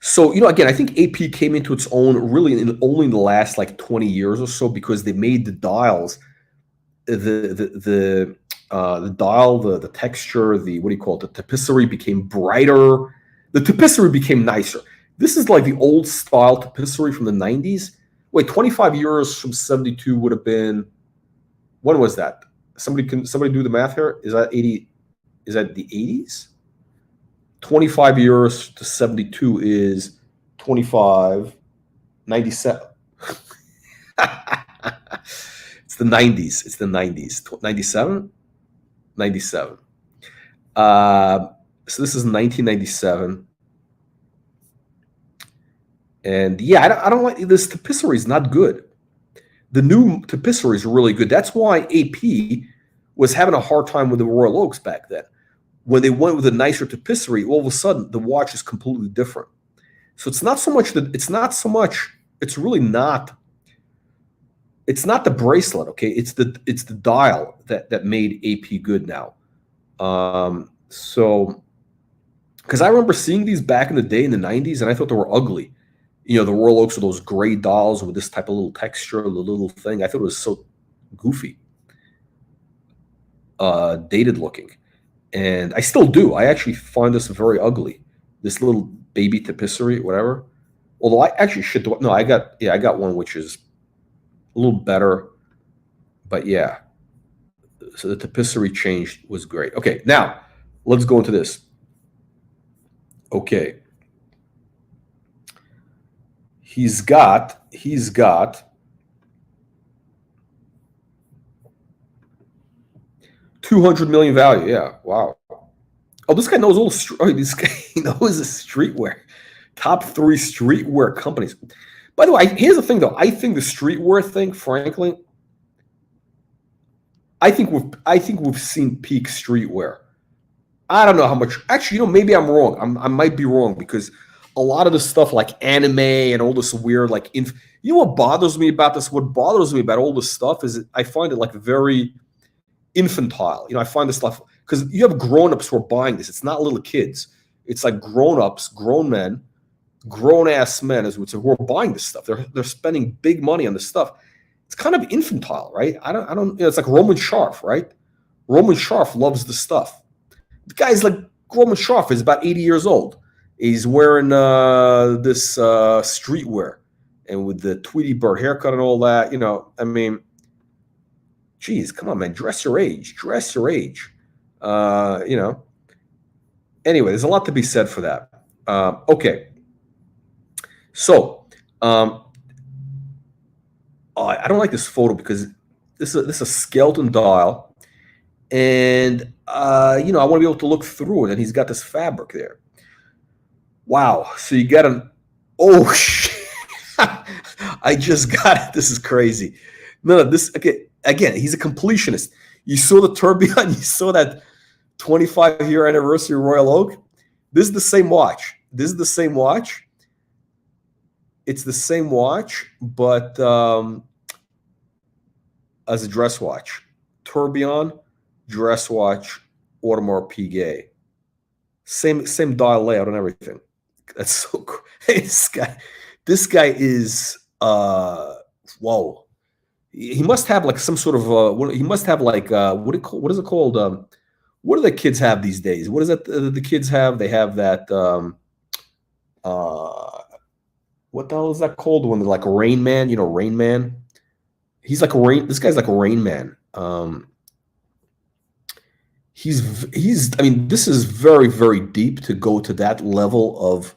So, again, I think AP came into its own really only in the last like 20 years or so, because they made the dials, the dial, the texture, what do you call it? The tapisserie became brighter. The tapisserie became nicer. This is like the old style tapisserie from the 90s. Wait, 25 years from 72 would have been, when was that? Somebody do the math here? Is that 80? Is that the 80s? 25 years to 72 is 25, 97. It's the 90s. It's the 90s. 97? 97. So this is 1997. And yeah, I don't like this. Tapisserie is not good. The new tapisserie is really good. That's why AP was having a hard time with the Royal Oaks back then. When they went with a nicer tapisserie, all of a sudden the watch is completely different. So it's not so much it's really not. It's not the bracelet, okay? It's the dial that made AP good now. So, because I remember seeing these back in the day in the 90s, and I thought they were ugly. The Royal Oaks with those gray dials with this type of little texture, the little thing. I thought it was so goofy, dated looking. And I still do. I actually find this very ugly. This little baby tapisserie, whatever. Although I actually should do. No, I got one which is a little better. But yeah. So the tapisserie change was great. Okay, now let's go into this. Okay. He's got 200 million value. Yeah. Wow. Oh, this guy knows this guy knows the streetwear. Top 3 streetwear companies. By the way, here's the thing though. I think the streetwear thing, frankly, I think we've seen peak streetwear. I don't know how much. Actually, maybe I'm wrong. I might be wrong, because a lot of the stuff like anime and all this weird like what bothers me about this? What bothers me about all this stuff is I find it like very infantile. I find this stuff, because you have grown-ups who are buying this. It's not little kids. It's like grown-ups, grown men, grown-ass men, as we would say, who are buying this stuff. They're spending big money on this stuff. It's kind of infantile, right? I don't. It's like Roman Sharf, right? Roman Sharf loves the stuff. The guy's like, Roman Sharf is about 80 years old. He's wearing this streetwear, and with the Tweety Bird haircut and all that. I mean, geez, come on, man, dress your age. Anyway, there's a lot to be said for that. Okay. So, I don't like this photo because this is a skeleton dial, and you know, I want to be able to look through it, and he's got this fabric there. Wow. So you got an oh shit. I just got it. This is crazy. No, this again, he's a completionist. You saw the tourbillon, you saw that 25-year anniversary Royal Oak. This is the same watch. This is the same watch. It's the same watch, but as a dress watch. Tourbillon, dress watch, Audemars Piguet. Same dial layout and everything. That's so cool. This guy is whoa. He must have like some sort of he must have like what is it called? What do the kids have these days? What is that the kids have? They have that what the hell is that called when they're like a Rain Man, you know, Rain Man? He's like a rain, this guy's like a Rain Man. He's I mean, this is very, very deep to go to that level of,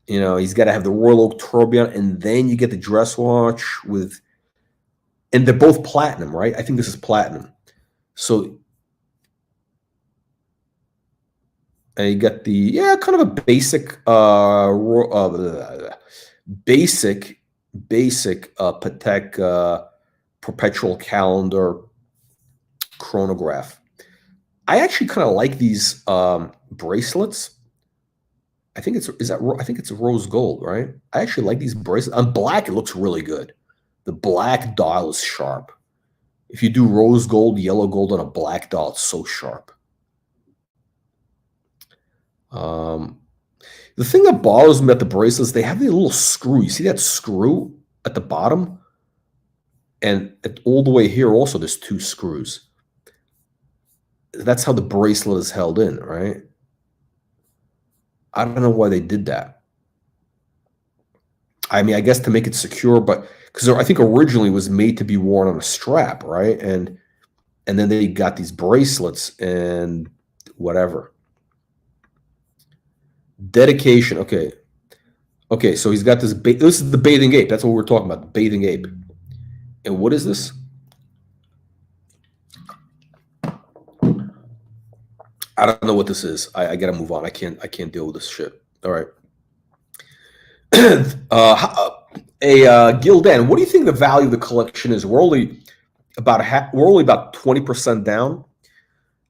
you know, he's got to have the Royal Oak tourbillon, and then you get the dress watch with, and they're both platinum, right? I think this is platinum. So, and you got the, kind of a basic, basic Patek perpetual calendar chronograph. I actually kind of like these bracelets. I think it's I think it's rose gold, right? I actually like these bracelets. On black, it looks really good. The black dial is sharp. If you do rose gold, yellow gold on a black dial, it's so sharp. The thing that bothers me about the bracelets, they have the little screw. You see that screw at the bottom? And all the way here also, there's two screws. That's how the bracelet is held in, right? I don't know why they did that. I mean, I guess to make it secure, but because I think originally it was made to be worn on a strap, right? And then they got these bracelets and whatever. Dedication. Okay, so he's got this. This is the bathing ape. That's what we're talking about, the bathing ape. And what is this? I don't know what this is. I gotta move on. I can't deal with this shit. All right. Gildan, what do you think the value of the collection is? We're only about 20% down.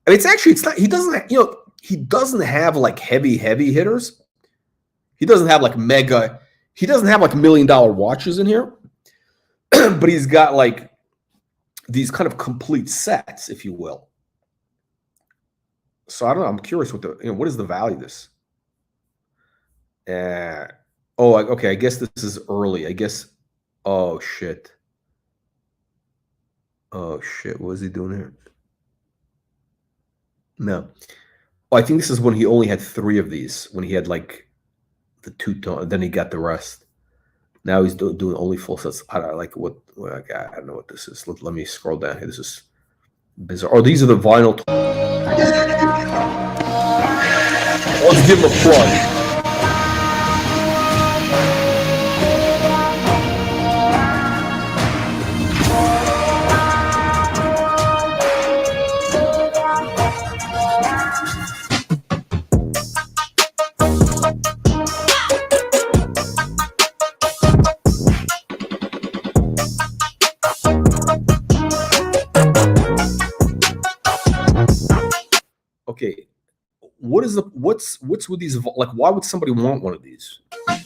I mean, it's not. He doesn't have like heavy hitters. He doesn't have like mega. He doesn't have like $1 million watches in here, but he's got like these kind of complete sets, if you will. So I don't know. I'm curious what is the value of this? Okay. I guess this is early. I guess. Oh shit. Oh shit. What is he doing here? No. Oh, I think this is when he only had 3 of these. When he had like the two-tone, then he got the rest. Now he's doing only full sets. I don't like what. I don't know what this is. Let me scroll down here. This is bizarre. Oh, these are the vinyl. Let's give him a plug. Okay, what's with these? Like, why would somebody want one of these? Look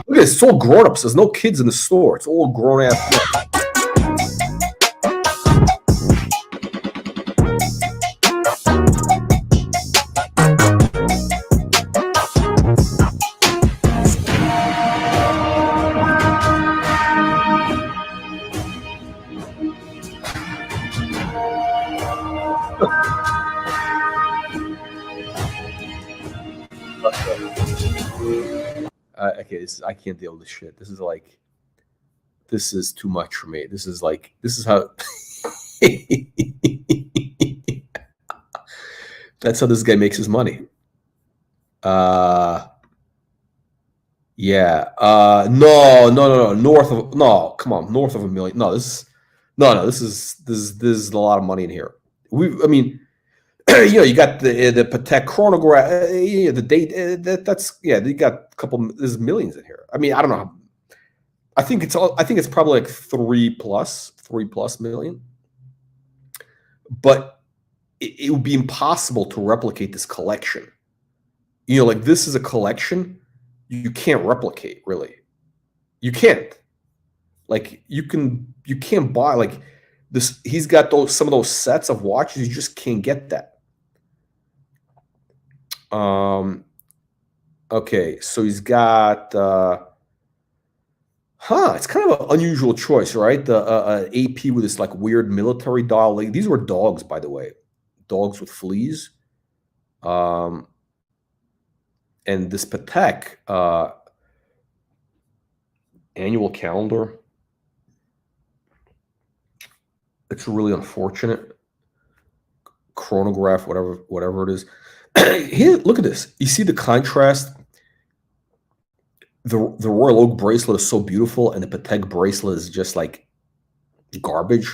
at this, it's all grown-ups. There's no kids in the store. It's all grown-ass men. Okay, I can't deal with this shit. This is too much for me. This is how. That's how this guy makes his money. Yeah. No, no, no, no. North of no, come on, north of 1 million. No, this is a lot of money in here. I mean, you got the Patek chronograph, yeah, the date. That's yeah. You got a couple. There's millions in here. I mean, I don't know. I think it's all. I think it's probably like 3+ million. But it would be impossible to replicate this collection. Like this is a collection you can't replicate, really. You can't. Like you can't buy like this. He's got some of those sets of watches. You just can't get that. Okay, so he's got it's kind of an unusual choice, right? The AP with this like weird military doll. Like, these were dogs, by the way, dogs with fleas. And this Patek annual calendar. It's really unfortunate. Chronograph, whatever it is. Here, look at this. You see the contrast. The Royal Oak bracelet is so beautiful, and the Patek bracelet is just like garbage.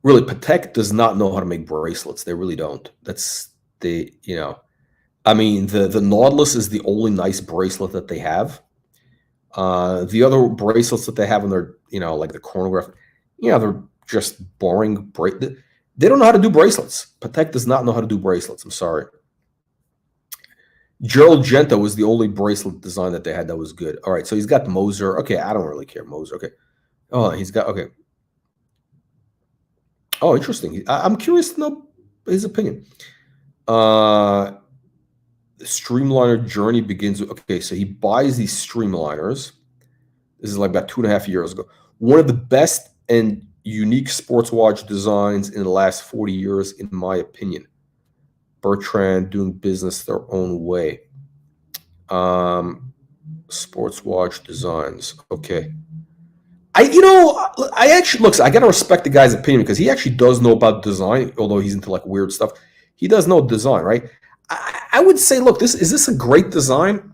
Really, Patek does not know how to make bracelets. They really don't. I mean, the Nautilus is the only nice bracelet that they have. The other bracelets that they have in their, like the chronograph, they're just boring. They don't know how to do bracelets. Patek does not know how to do bracelets. I'm sorry. Gerald Genta was the only bracelet design that they had that was good. All right, so he's got Moser. Okay, I don't really care, Moser. Okay. Oh, he's got, okay. Oh, interesting. I'm curious to know his opinion. The Streamliner journey begins with, okay, so he buys these Streamliners. This is like about 2.5 years ago. One of the best and unique sports watch designs in the last 40 years, in my opinion. Bertrand doing business their own way. Sports watch designs. Okay. I actually, look, I got to respect the guy's opinion because he actually does know about design, although he's into like weird stuff. He does know design, right? I would say, look, is this a great design?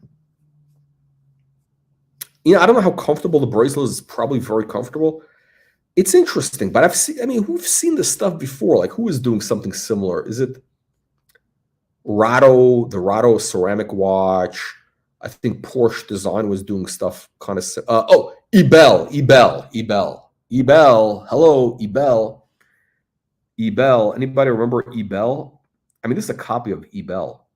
I don't know how comfortable the bracelet is. It's probably very comfortable. It's interesting, but we've seen this stuff before. Like, who is doing something similar? Is it the Rado ceramic watch? I think Porsche Design was doing stuff kind of. Ebel. Hello, Ebel. Anybody remember Ebel? I mean, this is a copy of Ebel.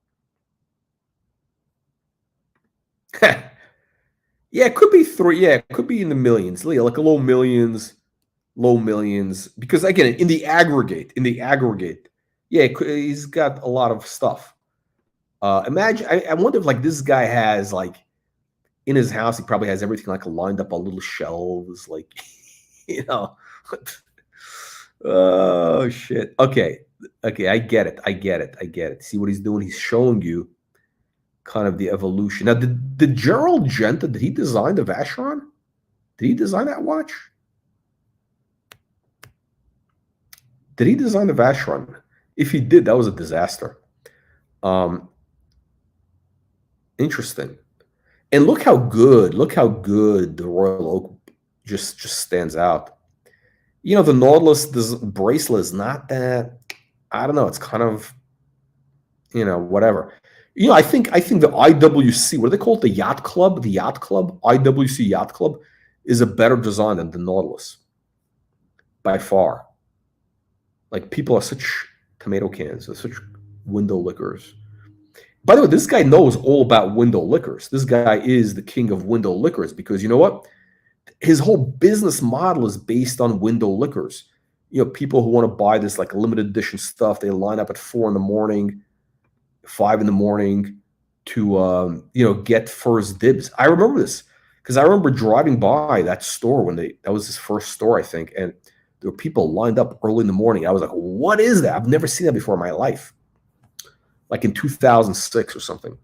Yeah, it could be three. Yeah, it could be in the millions. Like a low millions. Because again, in the aggregate, yeah, he's got a lot of stuff. Imagine, I wonder if like this guy has like in his house, he probably has everything like lined up on little shelves, like Oh shit. Okay, I get it. See what he's doing? He's showing you kind of the evolution. Now, did Gerald Genta, did he design the Vacheron? Did he design that watch? Did he design the Vacheron? If he did, that was a disaster. Interesting. And look how good the Royal Oak just stands out. The Nautilus bracelet is not that, I don't know, it's kind of, whatever. I think the IWC, what do they call it? The Yacht Club, IWC Yacht Club is a better design than the Nautilus. By far. Like, people are such tomato cans, they're such window lickers. By the way, this guy knows all about window lickers. This guy is the king of window lickers because you know what? His whole business model is based on window lickers. People who want to buy this like limited edition stuff, they line up at 4 a.m, 5 a.m. to get first dibs. I remember this because I remember driving by that store that was his first store, I think, and there were people lined up early in the morning. I was like, what is that? I've never seen that before in my life. Like in 2006 or something.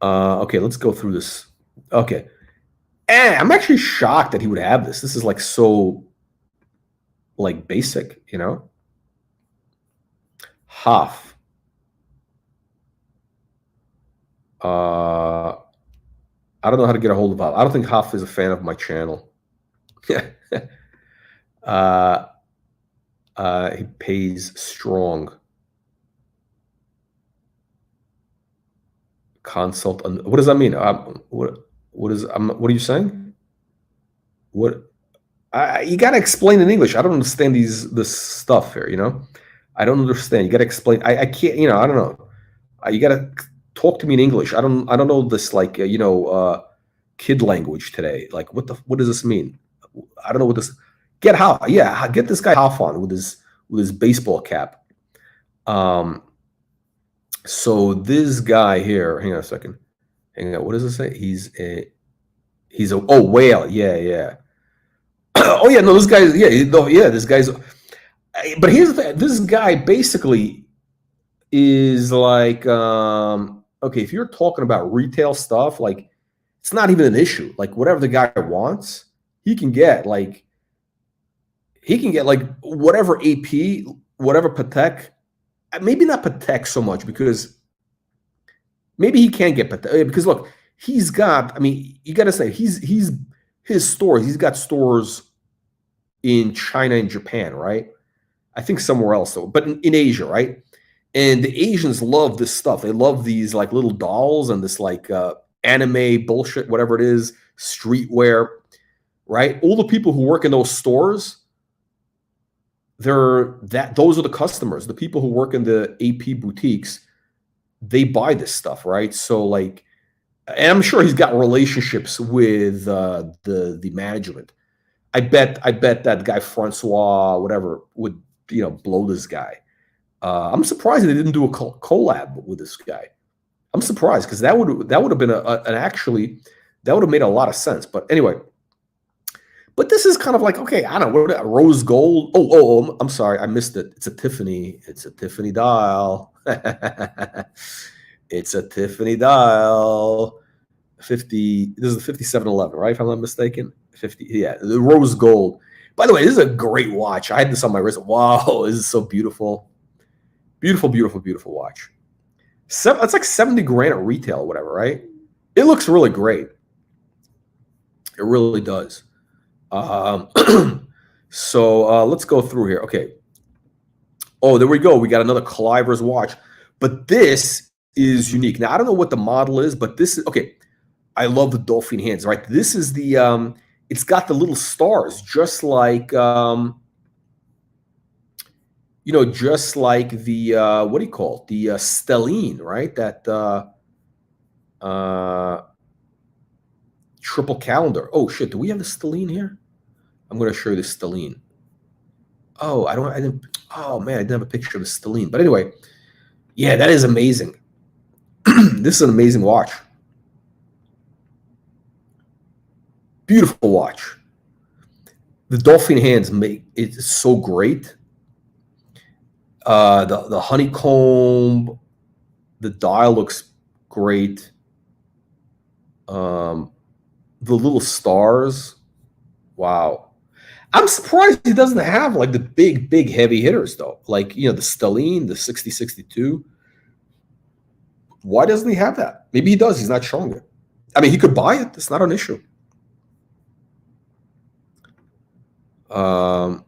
Okay, let's go through this. Okay. I'm actually shocked that he would have this. This is like so like basic, Hoff. I don't know how to get a hold of Haf. I don't think Haf is a fan of my channel. uh, he pays strong. Consult. What does that mean? What are you saying? What? You got to explain in English. I don't understand this stuff here. I don't understand. You got to explain. I can't. I don't know. You got to talk to me in English. I don't know this like kid language today. Like what does this mean? I don't know what this. Get this guy Hoff on with his baseball cap. So this guy here. Hang on a second. Hang on. What does it say? He's a whale. Yeah. Oh yeah, no, this guy's this guy's. But here's the thing. This guy basically is like okay, if you're talking about retail stuff, like it's not even an issue. Like whatever the guy wants, he can get like whatever AP, whatever Patek, maybe not Patek so much because maybe he can't get Patek because look, he's got. I mean, you got to say he's his stores. He's got stores in China and Japan, right? I think somewhere else though, but in Asia, right? And the Asians love this stuff. They love these like little dolls and this like anime bullshit, whatever it is, streetwear, right? All the people who work in those stores, those are the customers. The people who work in the AP boutiques, they buy this stuff, right? So like, and I'm sure he's got relationships with the management. I bet that guy Francois, whatever, would blow this guy. I'm surprised they didn't do a collab with this guy. I'm surprised because that would have been that would have made a lot of sense. But anyway, but this is kind of like okay, I don't know what rose gold. Oh, I'm sorry, I missed it. It's a Tiffany. It's a Tiffany dial. It's a Tiffany dial. 50. This is the 5711, right? If I'm not mistaken. 50. Yeah, the rose gold. By the way, this is a great watch. I had this on my wrist. Wow, this is so beautiful. Beautiful, beautiful, beautiful watch. It's like 70 grand at retail or whatever, right? It looks really great. It really does. So let's go through here. Okay. Oh, there we go. We got another Cliver's watch. But this is unique. Now, I don't know what the model is, but this is, okay, I love the dolphin hands, right? This is the, it's got the little stars, just like, just like the, what do you call it? The stellene, right? That triple calendar. Oh, shit. Do we have the stellene here? I'm going to show you the stellene. Oh, oh, man, I didn't have a picture of the stellene. But anyway, yeah, that is amazing. This is an amazing watch. Beautiful watch. The dolphin hands make it so great. The honeycomb, the dial looks great. The little stars, wow. I'm surprised he doesn't have like the big heavy hitters though, like the stellene, the 6062. Why doesn't he have that? Maybe he does. He's not showing it. I mean, he could buy it. It's not an issue. Are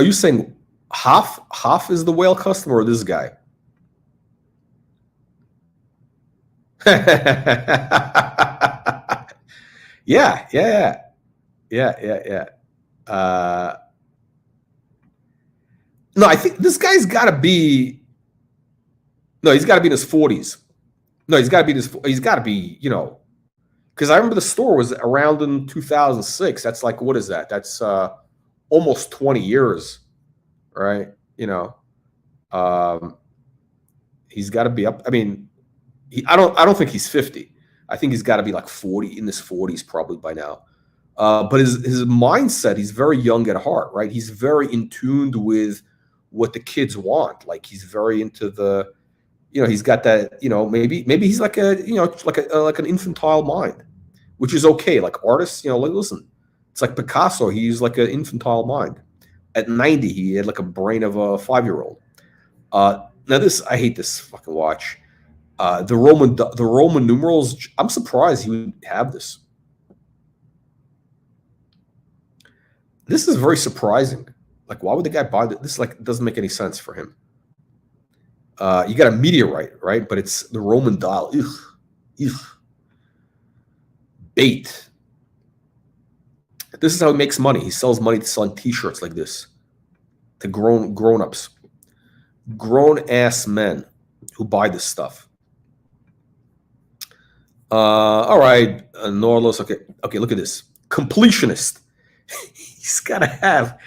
you saying Hoff is the whale customer or this guy? Yeah. No, I think this guy's got to be. No, he's got to be in his 40s. No, he's got to be because I remember the store was around in 2006. That's like, what is that? That's almost 20 years, right? He's got to be up. I mean, I don't think he's 50. I think he's got to be like 40, in his 40s probably by now. But his mindset, he's very young at heart, right? He's very in tune with what the kids want. Like he's very into the, he's got that, maybe he's like like an infantile mind, which is okay. Like artists, like listen, it's like Picasso. He's like an infantile mind. At 90, he had like a brain of a 5-year-old. Now this, I hate this fucking watch. The Roman numerals. I'm surprised he would have this. This is very surprising. Like, why would the guy buy this? This like doesn't make any sense for him. You got a meteorite, right? But it's the Roman dial. Ugh. Ugh. Bait. This is how he makes money. He sells money to selling T-shirts like this to grown-ups, grown-ass men who buy this stuff. All right, Norlos. Okay. Look at this. Completionist. He's got to have.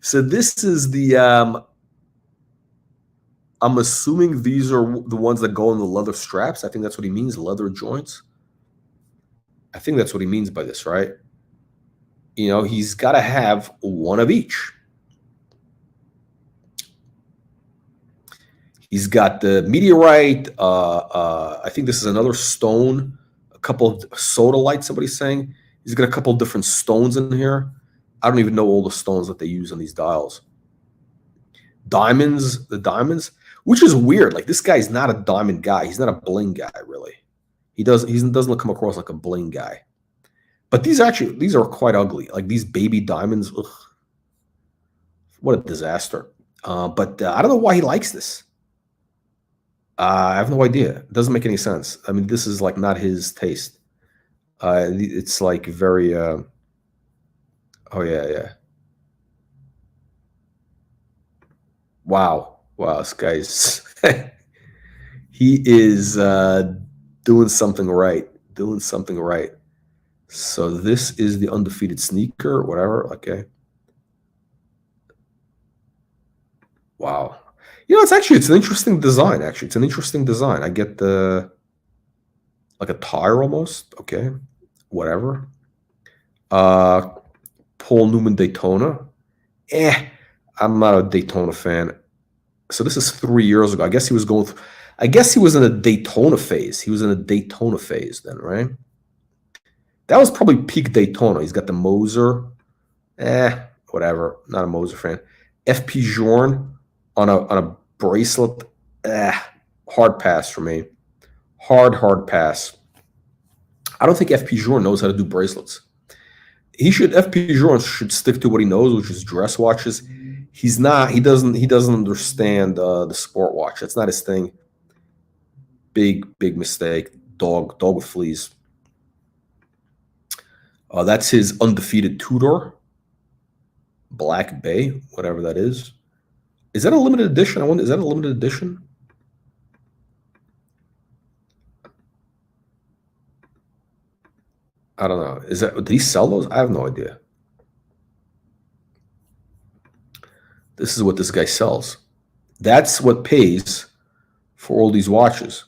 So this is the. I'm assuming these are the ones that go in the leather straps. I think that's what he means. Leather joints. I think that's what he means by this, right? You know, he's got to have one of each. He's got the meteorite. I think this is another stone. A couple of sodalite. Somebody's saying he's got a couple of different stones in here. I don't even know all the stones that they use on these dials. Diamonds, the diamonds, which is weird. Like, this guy's not a diamond guy. He's not a bling guy, really. He doesn't come across like a bling guy. But these are quite ugly. Like these baby diamonds. Ugh. What a disaster. But I don't know why he likes this. I have no idea. It doesn't make any sense. I mean, this is like not his taste. It's like very. Oh yeah. Wow, this guy's he is doing something right. So this is the undefeated sneaker, whatever. Okay. Wow. You know, it's an interesting design. Actually, it's an interesting design. I get the like a tire almost. Okay, whatever. Paul Newman Daytona. I'm not a Daytona fan. So this is 3 years ago. I guess he was going. I guess he was in a Daytona phase. He was in a Daytona phase then, right? That was probably peak Daytona. He's got the Moser. Whatever. Not a Moser fan. FP Journe on a bracelet. Hard pass for me. Hard pass. I don't think FP Journe knows how to do bracelets. FP Journe should stick to what he knows, which is dress watches. He's not. He doesn't understand the sport watch. That's not his thing. Big mistake. Dog with fleas. That's his undefeated two-door. Black Bay, whatever that is. Is that a limited edition? I wonder, is that a limited edition? I don't know. Did he sell those? I have no idea. This is what this guy sells. That's what pays for all these watches.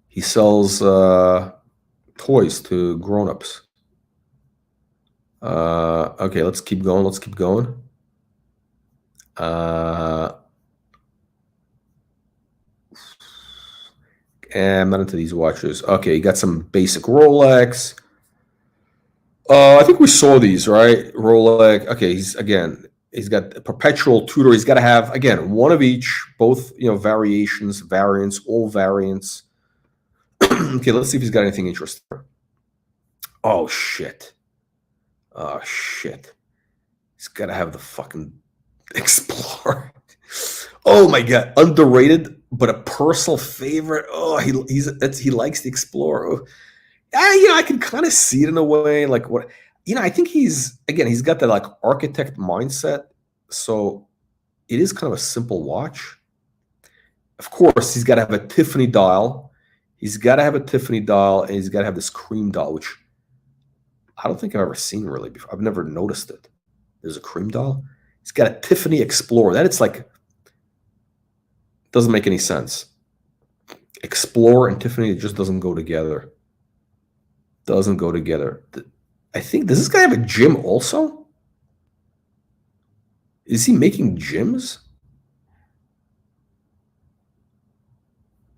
He sells toys to grown-ups. Okay, let's keep going. I'm not into these watches. Okay, you got some basic Rolex. I think we saw these, right? Rolex. Okay, he's got a perpetual Tudor. He's got to have, again, one of each, both, variations, variants, all variants. Okay, let's see if he's got anything interesting. Oh, shit. He's got to have the fucking Explorer. Oh, my God. Underrated, but a personal favorite. Oh, he likes the Explorer. Oh. I can kind of see it in a way. Like what, I think he's got that like architect mindset. So it is kind of a simple watch. Of course, he's got to have a Tiffany dial. And he's got to have this cream dial, which I don't think I've ever seen really before. I've never noticed it. There's a cream dial. He's got a Tiffany Explorer. That it's like, doesn't make any sense. Explorer and Tiffany, it just doesn't go together. I think, does this guy have a gym also? Is he making gyms?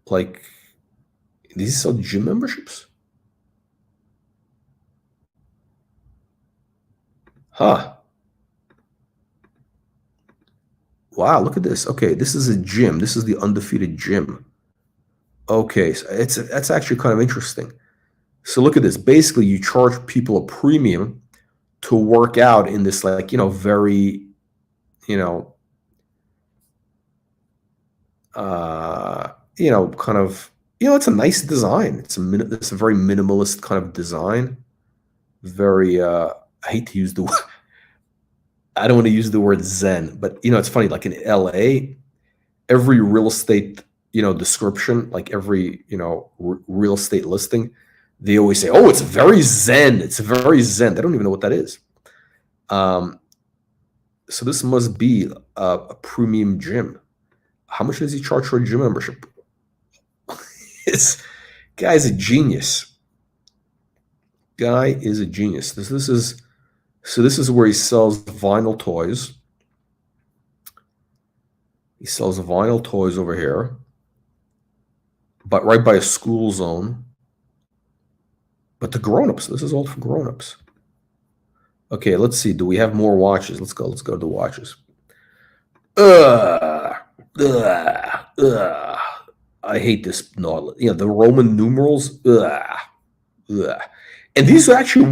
Like, does he sell gym memberships? Huh. Wow, look at this. Okay, this is a gym. This is the Undefeated gym. Okay, so that's actually kind of interesting. So look at this. Basically, you charge people a premium to work out in this, like, very, you know, kind of, it's a nice design. It's a very minimalist kind of design. Very, I hate to use the I don't want to use the word zen, but it's funny. Like in LA, every real estate, description, like every, real estate listing, they always say, "Oh, it's very zen. It's very zen." They don't even know what that is. Um, so this must be a premium gym. How much does he charge for a gym membership? This guy's a genius. Guy is a genius. This is where he sells vinyl toys. He sells vinyl toys over here, but right by a school zone. But the grown-ups, this is all for grown-ups. Okay, let's see. Do we have more watches? Let's go to the watches. Ugh. I hate this nautilus. The Roman numerals. Ugh. And these are actually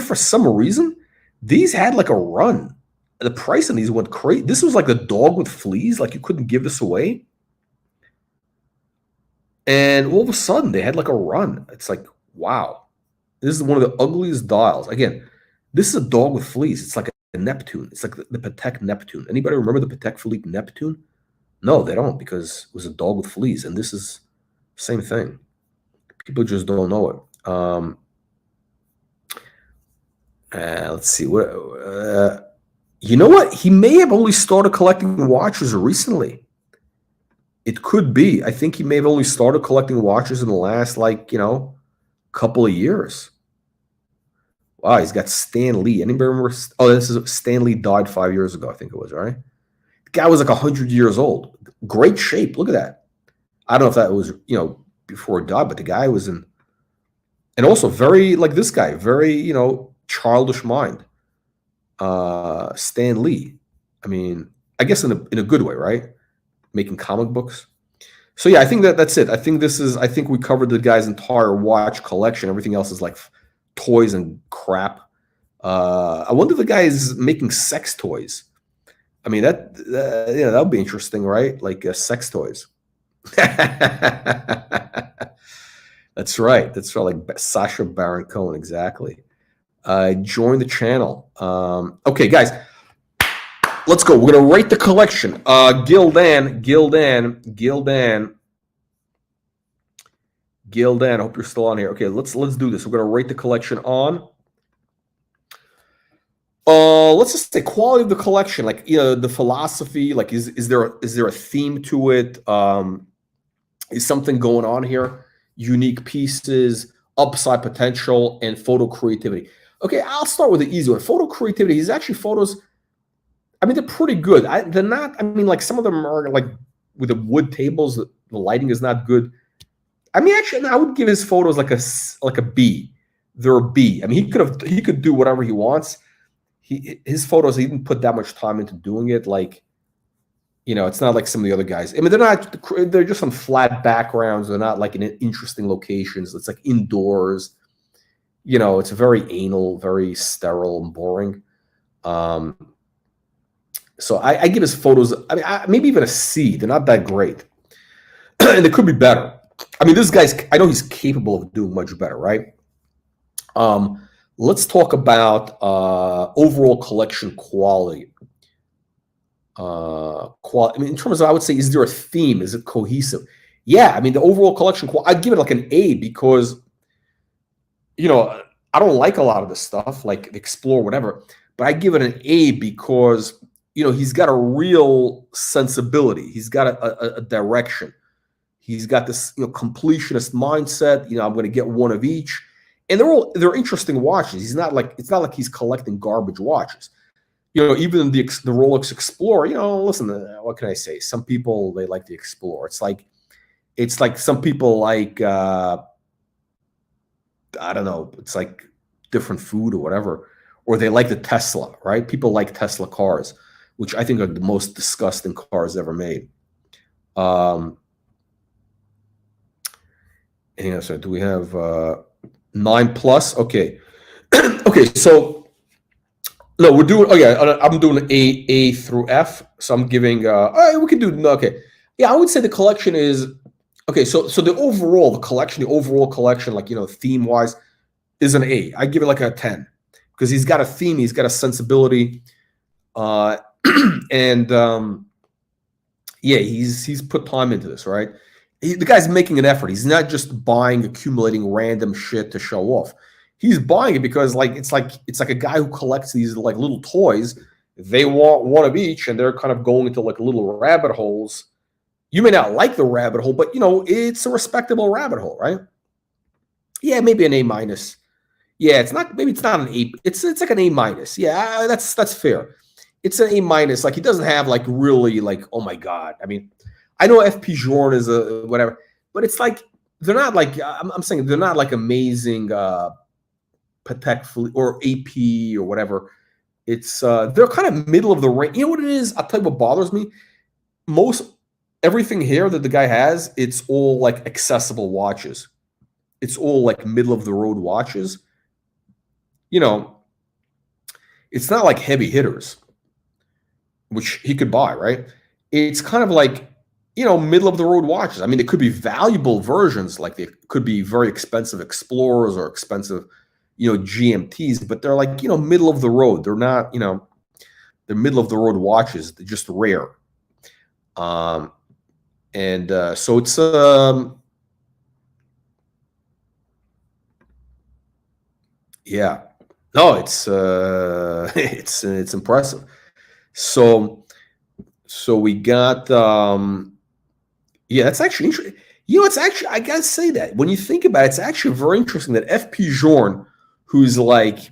for some reason, these had like a run. The price on these went crazy. This was like a dog with fleas. Like you couldn't give this away. And all of a sudden, they had like a run. It's like, wow. This is one of the ugliest dials. Again, this is a dog with fleas. It's like a Neptune. It's like the Patek Neptune. Anybody remember the Patek Philippe Neptune? No, they don't, because it was a dog with fleas. And this is the same thing. People just don't know it. Let's see. You know what? He may have only started collecting watches recently. It could be. I think he may have only started collecting watches in the last, couple of years. Wow, he's got Stan Lee. Anybody remember? Oh, this is Stan Lee died 5 years ago, I think it was, right? The guy was like 100 years old. Great shape. Look at that. I don't know if that was, before he died, but the guy was in, and also very, like this guy, very, childish mind. Stan Lee. I mean, I guess in a good way, right? Making comic books. So yeah, I think that's it. I think we covered the guy's entire watch collection. Everything else is like toys and crap. I wonder if the guy is making sex toys. I mean, that would be interesting, right? Like sex toys. That's right. That's right. Like Sacha Baron Cohen, exactly. Join the channel. Okay, guys, let's go. We're gonna rate the collection. Gildan. I hope you're still on here. Okay, let's do this. We're gonna rate the collection on. Let's just say quality of the collection, like the philosophy. Like, is there a theme to it? Is something going on here? Unique pieces, upside potential, and photo creativity. Okay, I'll start with the easy one. Photo creativity. He's actually photos. I mean, they're pretty good. They're not. I mean, like some of them are like with the wood tables. The lighting is not good. I mean, actually, I would give his photos like a B. They're a B. I mean, he could do whatever he wants. His photos, he didn't put that much time into doing it. Like, it's not like some of the other guys. I mean, they're just on flat backgrounds. They're not like in interesting locations. It's like indoors. It's very anal, very sterile and boring. So I give his photos, I mean, maybe even a C. They're not that great. And they could be better. I mean, this guy's, I know he's capable of doing much better, right? Let's talk about overall collection quality. I mean, in terms of, I would say, is there a theme? Is it cohesive? Yeah, I mean, the overall collection I'd give it like an A because, I don't like a lot of this stuff, like Explore, whatever, but I give it an A because, he's got a real sensibility. He's got a direction. He's got this, completionist mindset. I'm going to get one of each. And they're interesting watches. It's not like he's collecting garbage watches. Even the Rolex Explorer. Listen, what can I say? Some people, they like the Explorer. It's like some people like I don't know. It's like different food or whatever, or they like the Tesla, right? People like Tesla cars. which I think are the most disgusting cars ever made. Um, hang on a second. Do we have 9 plus? Okay. Okay, so no, we're doing. Oh yeah, I'm doing A through F. So I'm giving. All right, we can do. Okay, yeah, I would say the collection is okay. So the overall collection, like theme wise, is an A. I give it like a 10 because he's got a theme, he's got a sensibility, and yeah, he's put time into this, right? The guy's making an effort. He's not just accumulating random shit to show off. He's buying it because it's like a guy who collects these like little toys. They want one of each, and they're kind of going into like little rabbit holes. You may not like the rabbit hole, but it's a respectable rabbit hole, right? Yeah, maybe an A minus. Yeah, it's not. Maybe it's not an A. It's like an A minus. Yeah, that's fair. It's an A minus. Like he doesn't have like really like, oh my god. I mean, I know FP Journe is a whatever, but it's like they're not like I'm saying they're not like amazing Patek or AP or whatever. It's they're kind of middle of the range. You know what it is? I'll tell you what bothers me. Everything here that the guy has, it's all like accessible watches. It's all like middle of the road watches. It's not like heavy hitters, which he could buy, right? It's kind of like, middle of the road watches. I mean, it could be valuable versions, like they could be very expensive Explorers or expensive, GMTs, but they're like, middle of the road. They're not, they're middle of the road watches. They're just rare. So it's, yeah, no, it's it's impressive. So we got yeah, that's actually interesting. It's actually, I gotta say that when you think about it, it's actually very interesting that FP Journe, who's like,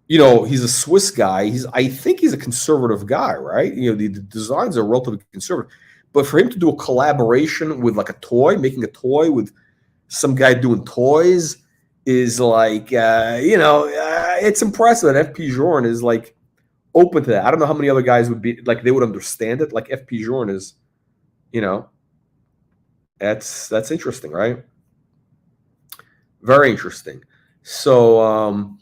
he's a Swiss guy. I think he's a conservative guy, right? The designs are relatively conservative, but for him to do a collaboration with like making a toy with some guy doing toys is like, it's impressive that FP Journe is like open to that. I don't know how many other guys would be like, they would understand it. Like FP Journe is, that's interesting, right? Very interesting. So,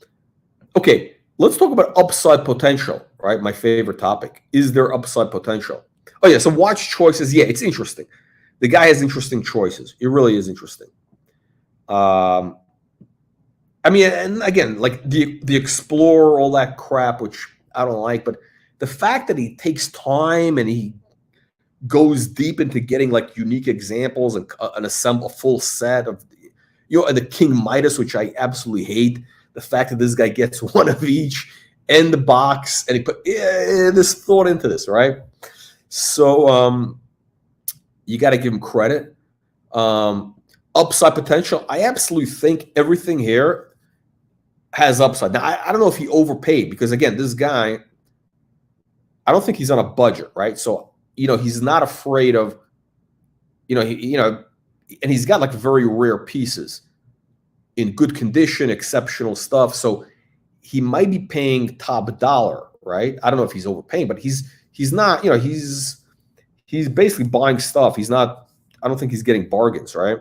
okay, let's talk about upside potential, right? My favorite topic. Is there upside potential? Oh yeah, so watch choices. Yeah, it's interesting. The guy has interesting choices. It really is interesting. I mean, and again, like the Explorer, all that crap, which I don't like, but the fact that he takes time and he goes deep into getting like unique examples and assemble a full set of, and the King Midas, which I absolutely hate. The fact that this guy gets one of each and the box, and he put this thought into this, right? So you got to give him credit. Upside potential. I absolutely think everything here has upside. Now, I don't know if he overpaid because, again, this guy, I don't think he's on a budget, right? So, he's not afraid of, and he's got like very rare pieces in good condition, exceptional stuff. So he might be paying top dollar, right? I don't know if he's overpaying, but he's not, he's basically buying stuff. He's not, I don't think he's getting bargains, right?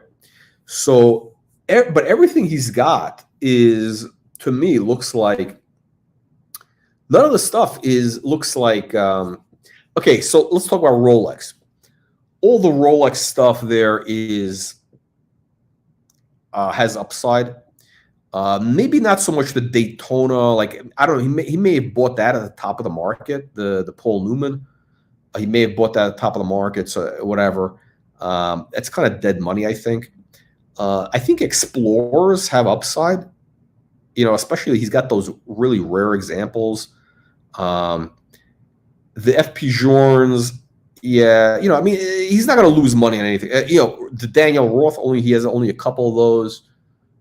So, but everything he's got is, to me, looks like none of the stuff looks like okay, so let's talk about Rolex. All the Rolex stuff there has upside. Maybe not so much the Daytona. Like, I don't know. He may have bought that at the top of the market. The Paul Newman. He may have bought that at the top of the market. So whatever. That's kind of dead money, I think. I think Explorers have upside. Especially he's got those really rare examples. The FP Journes, yeah, I mean, he's not going to lose money on anything. The Daniel Roth he has only a couple of those.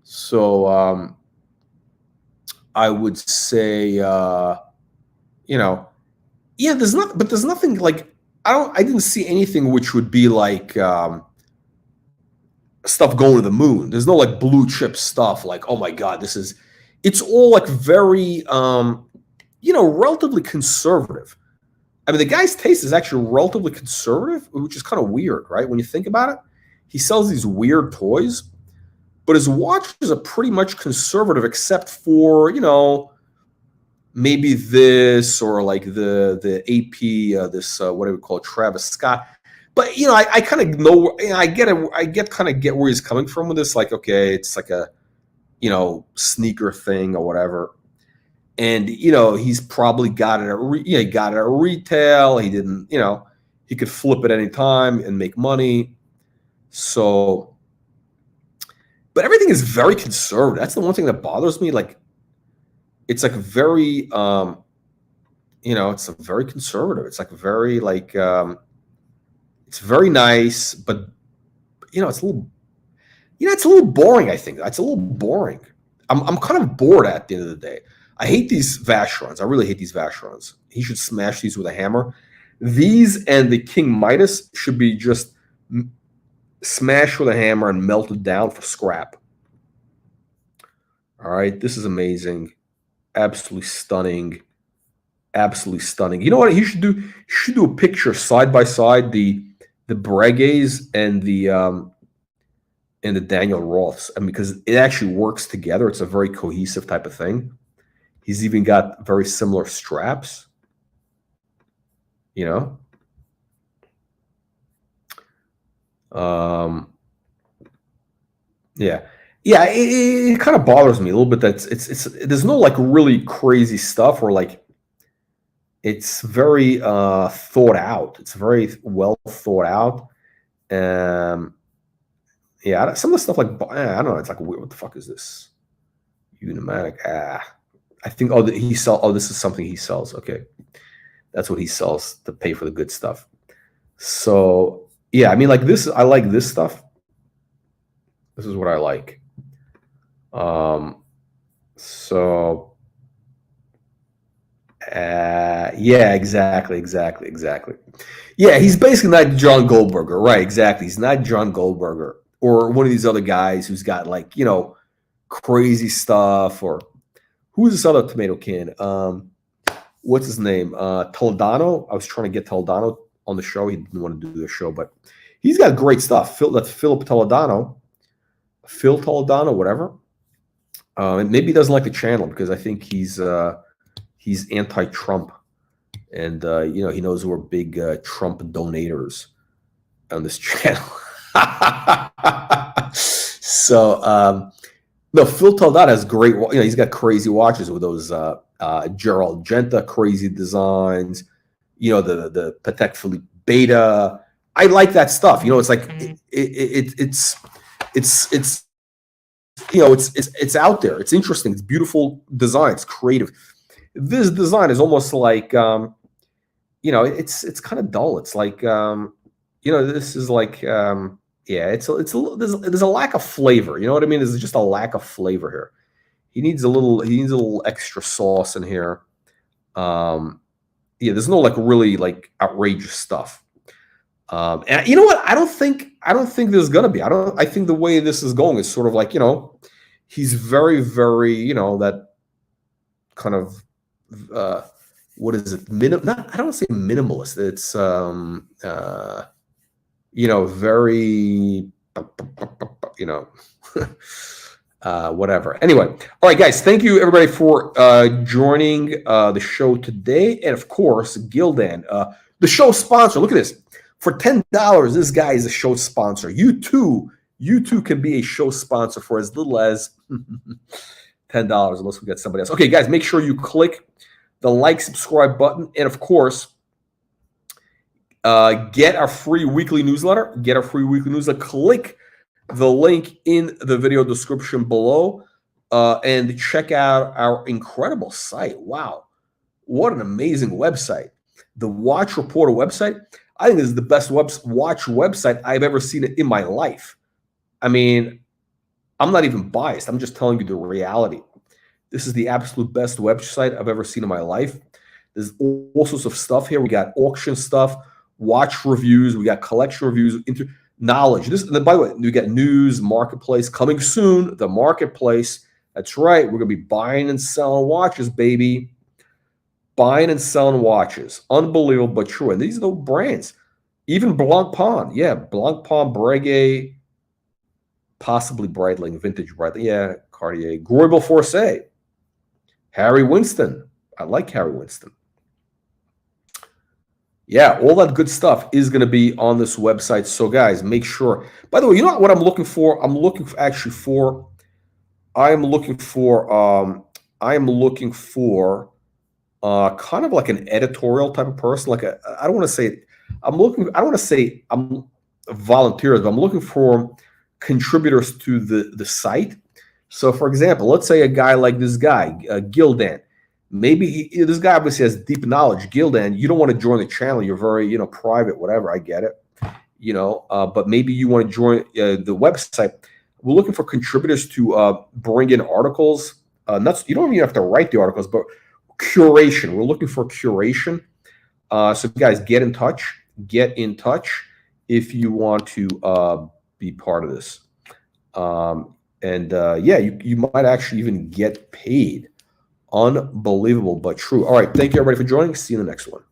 So I would say, yeah, there's nothing like, I didn't see anything which would be like stuff going to the moon. There's no like blue chip stuff like, oh my God, it's all like very, relatively conservative. I mean, the guy's taste is actually relatively conservative, which is kind of weird, right? When you think about it, he sells these weird toys, but his watches are pretty much conservative, except for, you know, maybe this or like the AP, this what do we call it, Travis Scott. But you know, I kind of know, you know, I get it. I kind of get where he's coming from with this. Like, okay, it's like a, you know, sneaker thing or whatever. And you know, he's probably got it at he got it at retail. He didn't, you know, he could flip it any time and make money. So, but everything is very conservative. That's the one thing that bothers me. Like, it's like very, you know, it's a very conservative. It's like very like, it's very nice, but you know, it's a little, you know, it's a little boring. I think it's a little boring. I'm kind of bored at the end of the day. I hate these Vacherons. I really hate these Vacherons. He should smash these with a hammer. These and the King Midas should be just smashed with a hammer and melted down for scrap. All right, this is amazing. Absolutely stunning. Absolutely stunning. You know what you should do? You should do a picture side by side, the Breguets and the Daniel Roths, and because it actually works together. It's a very cohesive type of thing. He's even got very similar straps, you know. Yeah, yeah. It kind of bothers me a little bit that it's there's no like really crazy stuff, or like it's very thought out. It's very well thought out. Yeah, some of the stuff like I don't know. It's like, what the fuck is this? Unimatic. I think, oh, he sell. Oh, this is something he sells. Okay, that's what he sells to pay for the good stuff. So yeah, I mean, like this. I like this stuff. This is what I like. So yeah, exactly. Yeah, he's basically not John Goldberger, right? Exactly. He's not John Goldberger or one of these other guys who's got like, you know, crazy stuff. Or who's this other tomato can? What's his name? Toledano. I was trying to get Toledano on the show. He didn't want to do the show, but he's got great stuff. That's Phil Toledano, whatever. And maybe he doesn't like the channel because I think he's anti-Trump, and you know, he knows we're big Trump donators on this channel. So no, Phil Toledano has great. You know, he's got crazy watches with those Gerald Genta crazy designs. You know, the Patek Philippe Beta. I like that stuff. You know, it's like it's you know, it's out there. It's interesting. It's beautiful design. It's creative. This design is almost like you know, it's kind of dull. It's like you know, this is like yeah, it's there's a lack of flavor. You know what I mean? There's just a lack of flavor here. He needs a little extra sauce in here. Yeah, there's no like really like outrageous stuff. And you know what? I don't think there's gonna be. I think the way this is going is sort of like, you know, he's very, very, you know, that kind of what is it? I don't want to say minimalist. It's you know, very, you know, whatever. Anyway, all right, guys, thank you everybody for joining the show today, and of course, Gildan, the show sponsor. Look at this. For $10, this guy is a show sponsor. You too can be a show sponsor for as little as $10, unless we get somebody else. Okay, guys, make sure you click the like, subscribe button, and of course, get our free weekly newsletter. Click the link in the video description below, and check out our incredible site. Wow, what an amazing website. The Watch Reporter website. I think this is the best watch website I've ever seen in my life. I mean, I'm not even biased. I'm just telling you the reality. This is the absolute best website I've ever seen in my life. There's all sorts of stuff here. We got auction stuff, watch reviews, we got collection reviews, knowledge. By the way, we got news, marketplace coming soon. The marketplace. That's right. We're gonna be buying and selling watches, baby. buying and selling watches. Unbelievable, but true. And these are the brands. Even Blancpain. Yeah, Blancpain, Breguet, possibly Breitling, vintage Breitling. Yeah, Cartier. Groibel Forsey. Harry Winston. I like Harry Winston. Yeah, all that good stuff is going to be on this website. So, guys, make sure. By the way, you know what I'm looking for? I'm looking for actually for. I am looking for. I am looking for kind of like an editorial type of person. Like I don't want to say. I'm looking. I don't want to say I'm volunteers, but I'm looking for contributors to the site. So, for example, let's say a guy like this guy, Gildan. Maybe this guy obviously has deep knowledge. Gildan, you don't want to join the channel. You're very, private, whatever. I get it. But maybe you want to join the website. We're looking for contributors to bring in articles. You don't even have to write the articles, but curation. We're looking for curation. So guys, get in touch. Get in touch if you want to be part of this. Yeah, you might actually even get paid. Unbelievable, but true. All right. Thank you, everybody, for joining. See you in the next one.